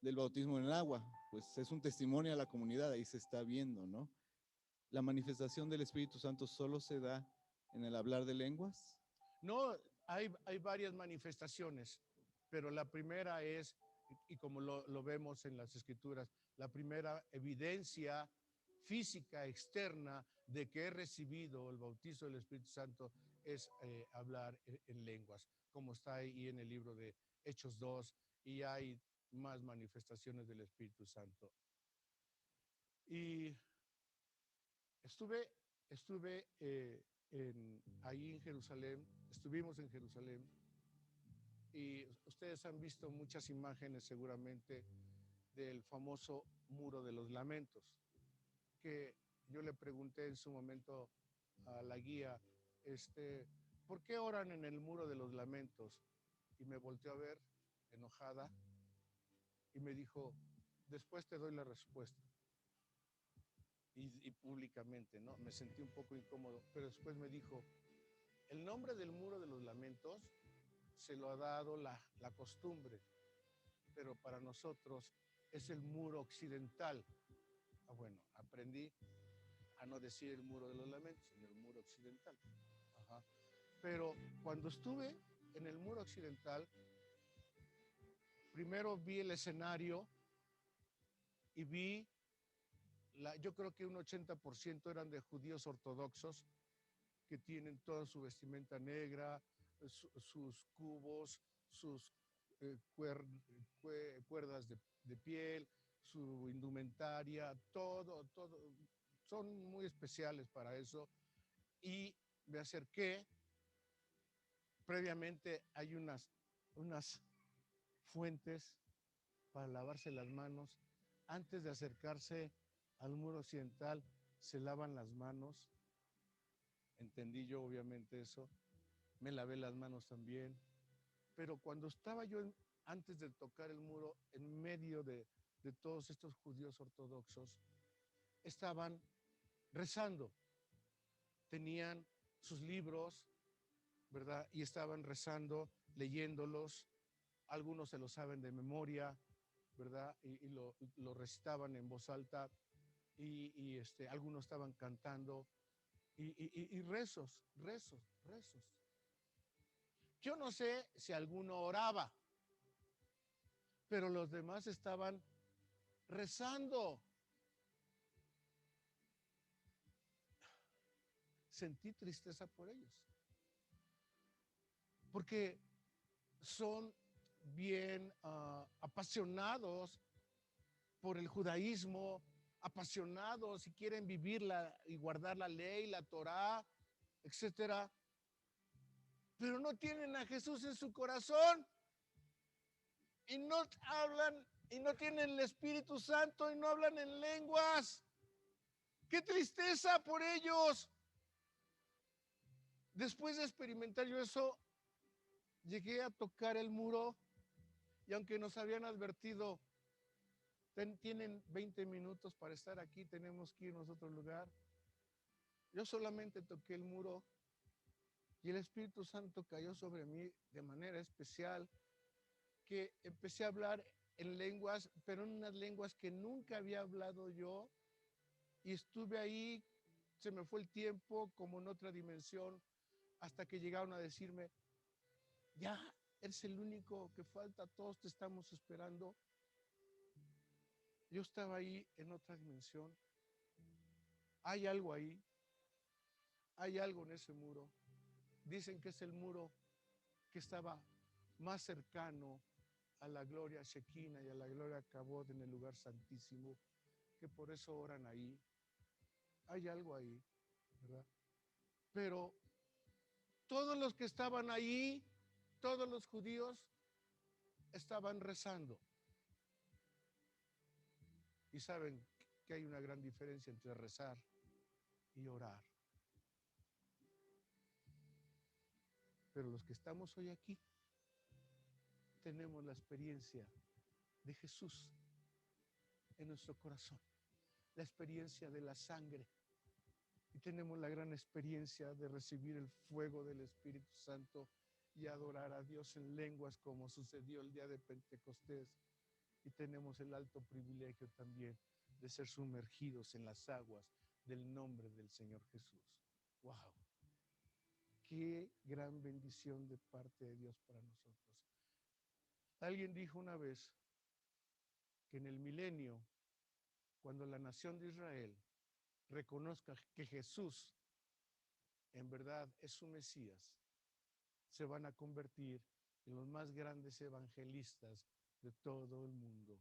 del bautismo en el agua, pues es un testimonio a la comunidad, ahí se está viendo, ¿no? La manifestación del Espíritu Santo solo se da en el hablar de lenguas. No, hay varias manifestaciones, pero la primera es, y como lo vemos en las Escrituras, la primera evidencia física externa de que he recibido el bautizo del Espíritu Santo es hablar en lenguas, como está ahí en el libro de Hechos 2, y hay más manifestaciones del Espíritu Santo. Y estuve ahí en Jerusalén, estuvimos en Jerusalén, y ustedes han visto muchas imágenes seguramente del famoso Muro de los Lamentos, que yo le pregunté en su momento a la guía, ¿por qué oran en el Muro de los Lamentos? Y me volteó a ver enojada y me dijo, después te doy la respuesta. Y públicamente, ¿no? Me sentí un poco incómodo, pero después me dijo, el nombre del Muro de los Lamentos se lo ha dado la costumbre, pero para nosotros es el muro occidental. Bueno, aprendí a no decir el Muro de los Lamentos, sino el muro occidental. Ajá. Pero cuando estuve en el muro occidental, primero vi el escenario y vi, yo creo que un 80% eran de judíos ortodoxos que tienen toda su vestimenta negra, sus cubos, sus cuerdas de piel, su indumentaria, todo, son muy especiales para eso. Y me acerqué, previamente hay unas fuentes para lavarse las manos. Antes de acercarse al muro occidental, se lavan las manos Entendí yo obviamente eso, me lavé las manos también, pero cuando estaba yo antes de tocar el muro, en medio de todos estos judíos ortodoxos, estaban rezando, tenían sus libros, ¿verdad? Y estaban rezando, leyéndolos, algunos se lo saben de memoria, ¿verdad? Y lo recitaban en voz alta, algunos estaban cantando, y rezos, rezos, rezos. Yo no sé si alguno oraba, pero los demás estaban rezando. Sentí tristeza por ellos, porque son bien apasionados por el judaísmo, apasionados y quieren vivirla y guardar la ley, la Torá, etcétera, pero no tienen a Jesús en su corazón y no hablan y no tienen el Espíritu Santo y no hablan en lenguas. ¡Qué tristeza por ellos! Después de experimentar yo eso, llegué a tocar el muro y aunque nos habían advertido, tienen 20 minutos para estar aquí, tenemos que irnos a otro lugar. Yo solamente toqué el muro y el Espíritu Santo cayó sobre mí de manera especial, que empecé a hablar en lenguas, pero en unas lenguas que nunca había hablado yo, y estuve ahí, se me fue el tiempo como en otra dimensión, hasta que llegaron a decirme, ya, eres el único que falta, todos te estamos esperando. Yo estaba ahí en otra dimensión. Hay algo ahí, hay algo en ese muro. Dicen que es el muro que estaba más cercano a la gloria Shekinah y a la gloria Kabod en el lugar santísimo, que por eso oran ahí. Hay algo ahí, ¿verdad? Pero todos los que estaban ahí, todos los judíos, estaban rezando. Y saben que hay una gran diferencia entre rezar y orar. Pero los que estamos hoy aquí, tenemos la experiencia de Jesús en nuestro corazón, la experiencia de la sangre, y tenemos la gran experiencia de recibir el fuego del Espíritu Santo y adorar a Dios en lenguas como sucedió el día de Pentecostés, y tenemos el alto privilegio también de ser sumergidos en las aguas del nombre del Señor Jesús. ¡Wow! ¡Qué gran bendición de parte de Dios para nosotros! Alguien dijo una vez que en el milenio, cuando la nación de Israel reconozca que Jesús en verdad es su Mesías, se van a convertir en los más grandes evangelistas de todo el mundo.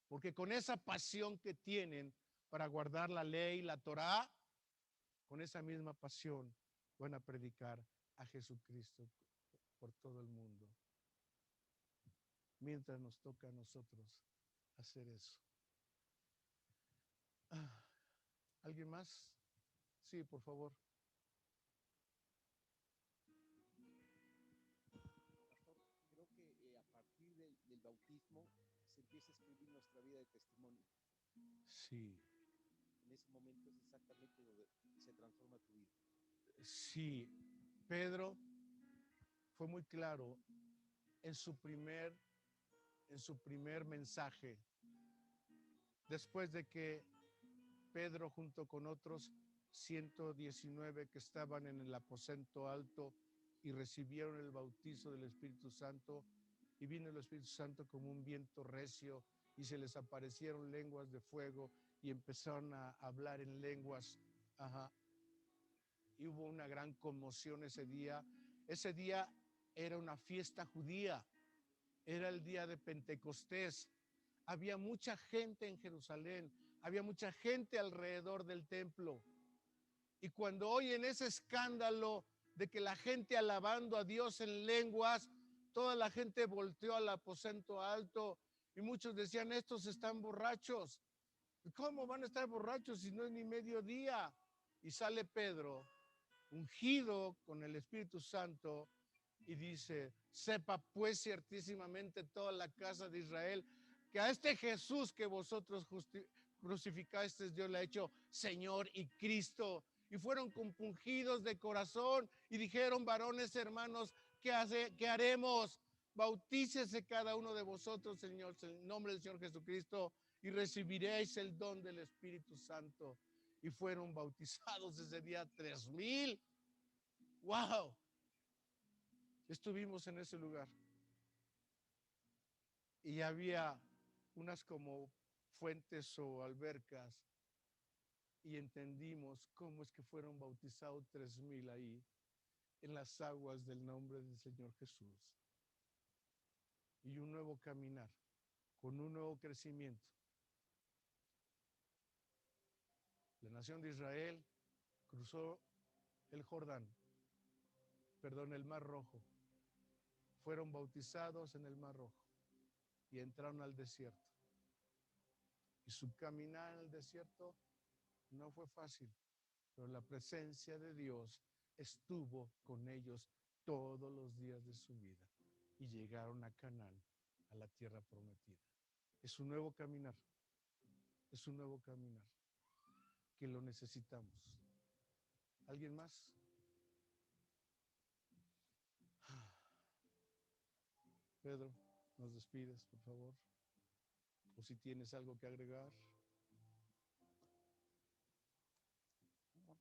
Porque con esa pasión que tienen para guardar la ley, la Torá, con esa misma pasión van a predicar a Jesucristo por todo el mundo. Mientras nos toca a nosotros hacer eso. ¿Alguien más? Sí, por favor. Pastor, creo que a partir del bautismo se empieza a escribir nuestra vida de testimonio. Sí. En ese momento es exactamente donde se transforma tu vida. Sí, Pedro fue muy claro en su primer mensaje. Después de que Pedro junto con otros 119 que estaban en el aposento alto y recibieron el bautizo del Espíritu Santo, y vino el Espíritu Santo como un viento recio y se les aparecieron lenguas de fuego y empezaron a hablar en lenguas. Y hubo una gran conmoción ese día. Ese día era una fiesta judía, era el día de Pentecostés. Había mucha gente en Jerusalén, había mucha gente alrededor del templo. Y cuando oyen ese escándalo de que la gente alabando a Dios en lenguas, toda la gente volteó al aposento alto y muchos decían, estos están borrachos. ¿Cómo van a estar borrachos si no es ni mediodía? Y sale Pedro, ungido con el Espíritu Santo, y dice: sepa pues ciertísimamente toda la casa de Israel que a este Jesús que vosotros crucificasteis, Dios le ha hecho Señor y Cristo. Y fueron compungidos de corazón y dijeron: varones hermanos, ¿qué haremos? Bautícese cada uno de vosotros, Señor, en el nombre del Señor Jesucristo, y recibiréis el don del Espíritu Santo. Y fueron bautizados ese día 3,000. ¡Wow! Estuvimos en ese lugar y había unas como fuentes o albercas, y entendimos cómo es que fueron bautizados 3,000 ahí en las aguas del nombre del Señor Jesús. Y un nuevo caminar, con un nuevo crecimiento. La nación de Israel cruzó el Jordán, el Mar Rojo. Fueron bautizados en el Mar Rojo y entraron al desierto. Y su caminar en el desierto no fue fácil, pero la presencia de Dios estuvo con ellos todos los días de su vida y llegaron a Canaán, a la tierra prometida. Es un nuevo caminar, es un nuevo caminar que lo necesitamos. ¿Alguien más? Pedro, nos despides, por favor. O si tienes algo que agregar.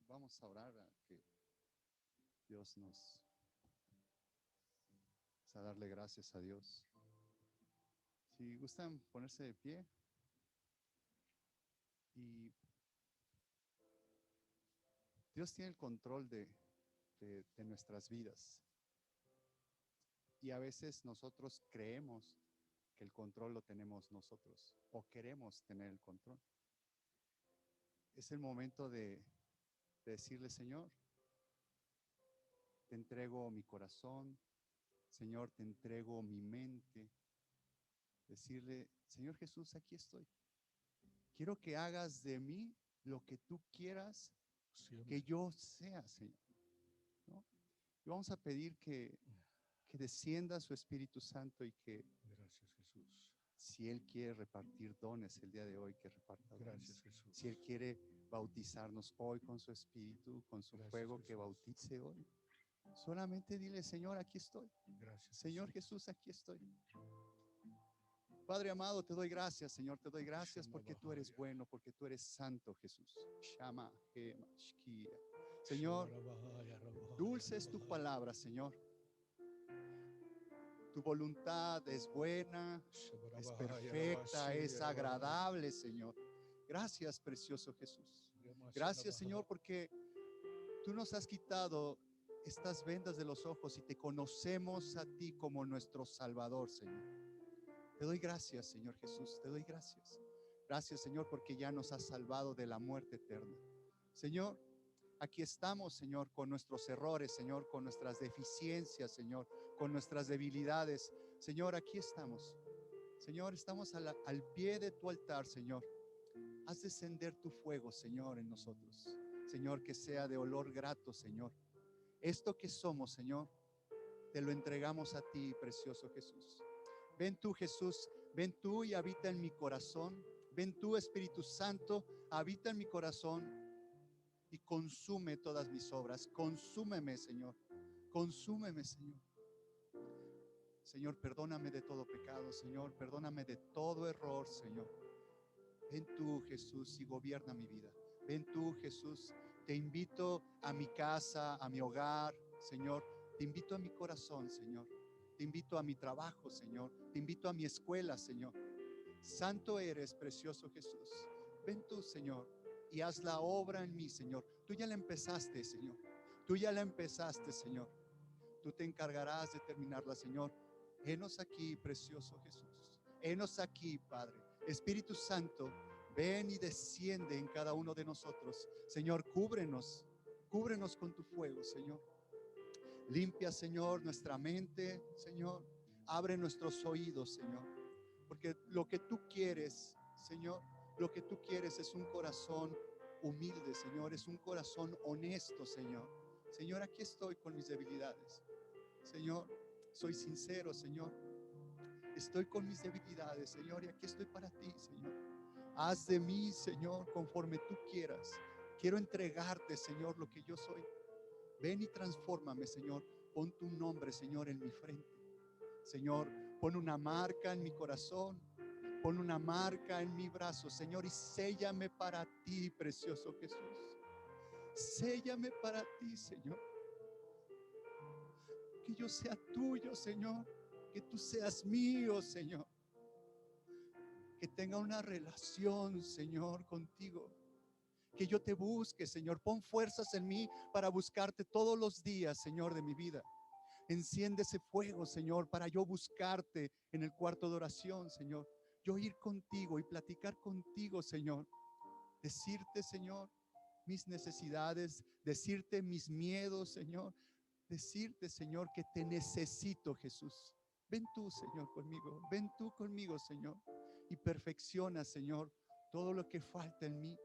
Vamos a orar a que Dios a darle gracias a Dios. Si gustan ponerse de pie. Y Dios tiene el control de nuestras vidas. Y a veces nosotros creemos que el control lo tenemos nosotros o queremos tener el control. Es el momento de decirle: Señor, te entrego mi corazón, Señor, te entrego mi mente. Decirle: Señor Jesús, aquí estoy. Quiero que hagas de mí lo que tú quieras que yo sea, Señor, ¿no? Y vamos a pedir que descienda su Espíritu Santo y que, Gracias, Jesús. si Él quiere repartir dones el día de hoy, que reparta dones. Gracias, Jesús. Si Él quiere bautizarnos hoy con su Espíritu, con su fuego, Jesús. que bautice hoy. Solamente dile: Señor, aquí estoy. Gracias, Señor Jesús, aquí estoy. Padre amado, te doy gracias, Señor, te doy gracias porque tú eres bueno, porque tú eres santo, Jesús. Señor, dulce es tu palabra, Señor. Tu voluntad es buena, es perfecta, es agradable, Señor. Gracias, precioso Jesús. Gracias, Señor, porque tú nos has quitado estas vendas de los ojos y te conocemos a ti como nuestro Salvador, Señor. Te doy gracias, Señor Jesús, te doy gracias. Gracias, Señor, porque ya nos has salvado de la muerte eterna. Señor, aquí estamos, Señor, con nuestros errores, Señor, con nuestras deficiencias, Señor, con nuestras debilidades. Señor, aquí estamos. Señor, estamos al pie de tu altar, Señor. Haz descender tu fuego, Señor, en nosotros. Señor, que sea de olor grato, Señor. Esto que somos, Señor, te lo entregamos a ti, precioso Jesús. Ven tú, Jesús, ven tú y habita en mi corazón. Ven tú, Espíritu Santo, habita en mi corazón y consume todas mis obras. Consúmeme, Señor. Consúmeme, Señor. Señor, perdóname de todo pecado, Señor. Perdóname de todo error, Señor. Ven tú, Jesús, y gobierna mi vida. Ven tú, Jesús. Te invito a mi casa, a mi hogar, Señor. Te invito a mi corazón, Señor. Te invito a mi trabajo, Señor. Te invito a mi escuela, Señor. Santo eres, precioso Jesús. Ven tú, Señor, y haz la obra en mí, Señor. Tú ya la empezaste, Señor. Tú ya la empezaste, Señor. Tú te encargarás de terminarla, Señor. Henos aquí, precioso Jesús. Henos aquí, Padre. Espíritu Santo, ven y desciende en cada uno de nosotros. Señor, cúbrenos. Cúbrenos con tu fuego, Señor. Limpia, Señor, nuestra mente, Señor. Abre nuestros oídos, Señor. Porque lo que tú quieres, Señor, lo que tú quieres es un corazón humilde, Señor. Es un corazón honesto, Señor. Señor, aquí estoy con mis debilidades. Señor, soy sincero, Señor. Estoy con mis debilidades, Señor, y aquí estoy para ti, Señor. Haz de mí, Señor, conforme tú quieras. Quiero entregarte, Señor, lo que yo soy. Ven y transfórmame, Señor. Pon tu nombre, Señor, en mi frente. Señor, pon una marca en mi corazón. Pon una marca en mi brazo, Señor, y séllame para ti, precioso Jesús. Séllame para ti, Señor. Que yo sea tuyo, Señor. Que tú seas mío, Señor. Que tenga una relación, Señor, contigo. Que yo te busque, Señor. Pon fuerzas en mí para buscarte todos los días, Señor, de mi vida. Enciende ese fuego, Señor, para yo buscarte en el cuarto de oración, Señor. Yo ir contigo y platicar contigo, Señor. Decirte, Señor, mis necesidades, decirte mis miedos, Señor. Decirte, Señor, que te necesito, Jesús. Ven tú, Señor, conmigo. Ven tú conmigo, Señor. Y perfecciona, Señor, todo lo que falta en mí.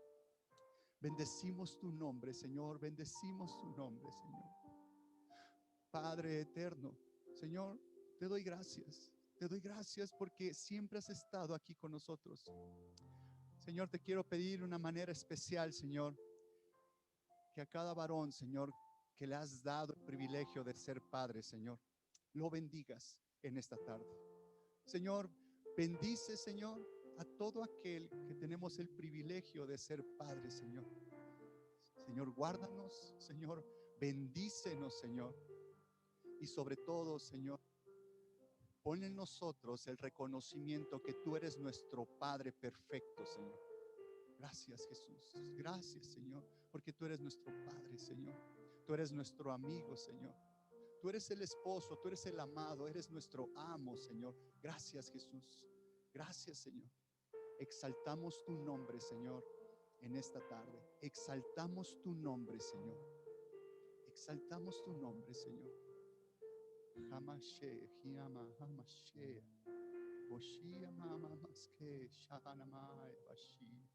Bendecimos tu nombre, Señor. Bendecimos tu nombre, Señor. Padre eterno, Señor, te doy gracias. Te doy gracias porque siempre has estado aquí con nosotros. Señor, te quiero pedir de una manera especial, Señor, que a cada varón, Señor, que le has dado el privilegio de ser padre, Señor, lo bendigas en esta tarde. Señor, bendice, Señor, a todo aquel que tenemos el privilegio de ser padre, Señor. Señor, guárdanos, Señor, bendícenos, Señor. Y sobre todo, Señor, pon en nosotros el reconocimiento que tú eres nuestro Padre perfecto, Señor. Gracias, Jesús. Gracias, Señor, porque tú eres nuestro Padre, Señor. Tú eres nuestro amigo, Señor. Tú eres el esposo, tú eres el amado, eres nuestro amo, Señor. Gracias, Jesús. Gracias, Señor. Exaltamos tu nombre, Señor, en esta tarde. Exaltamos tu nombre, Señor. Exaltamos tu nombre, Señor. Hamashe, Hiama, Hamashe. Boshia mama maske, Shahanamai, Bashi.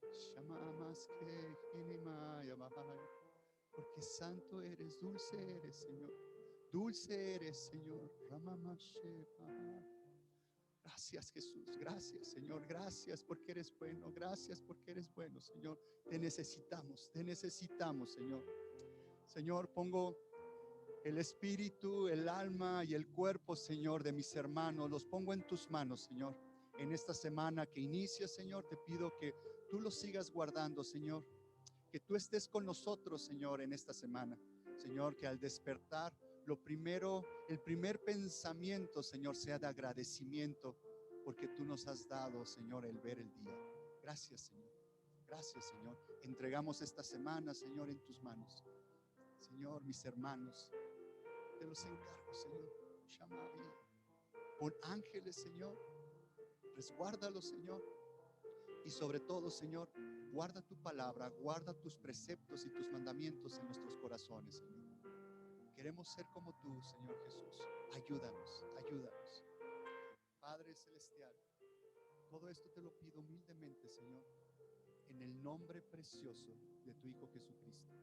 Shama maske, Hinimaya, Bahai. Porque santo eres, dulce eres, Señor. Dulce eres, Señor. Ramamashe, Bahai. Gracias, Jesús. Gracias, Señor. Gracias porque eres bueno. Gracias porque eres bueno, Señor. Te necesitamos, Señor. Señor, pongo el espíritu, el alma y el cuerpo, Señor, de mis hermanos. Los pongo en tus manos, Señor. En esta semana que inicia, Señor, te pido que tú los sigas guardando, Señor. Que tú estés con nosotros, Señor, en esta semana. Señor, que al despertar, el primer pensamiento, Señor, sea de agradecimiento, porque tú nos has dado, Señor, el ver el día. Gracias, Señor. Gracias, Señor. Entregamos esta semana, Señor, en tus manos. Señor, mis hermanos, te los encargo, Señor. Shamaí. Pon ángeles, Señor. Resguárdalos, Señor. Y sobre todo, Señor, guarda tu palabra, guarda tus preceptos y tus mandamientos en nuestros corazones, Señor. Queremos ser como tú, Señor Jesús. Ayúdanos, ayúdanos. Padre Celestial, todo esto te lo pido humildemente, Señor, en el nombre precioso de tu Hijo Jesucristo.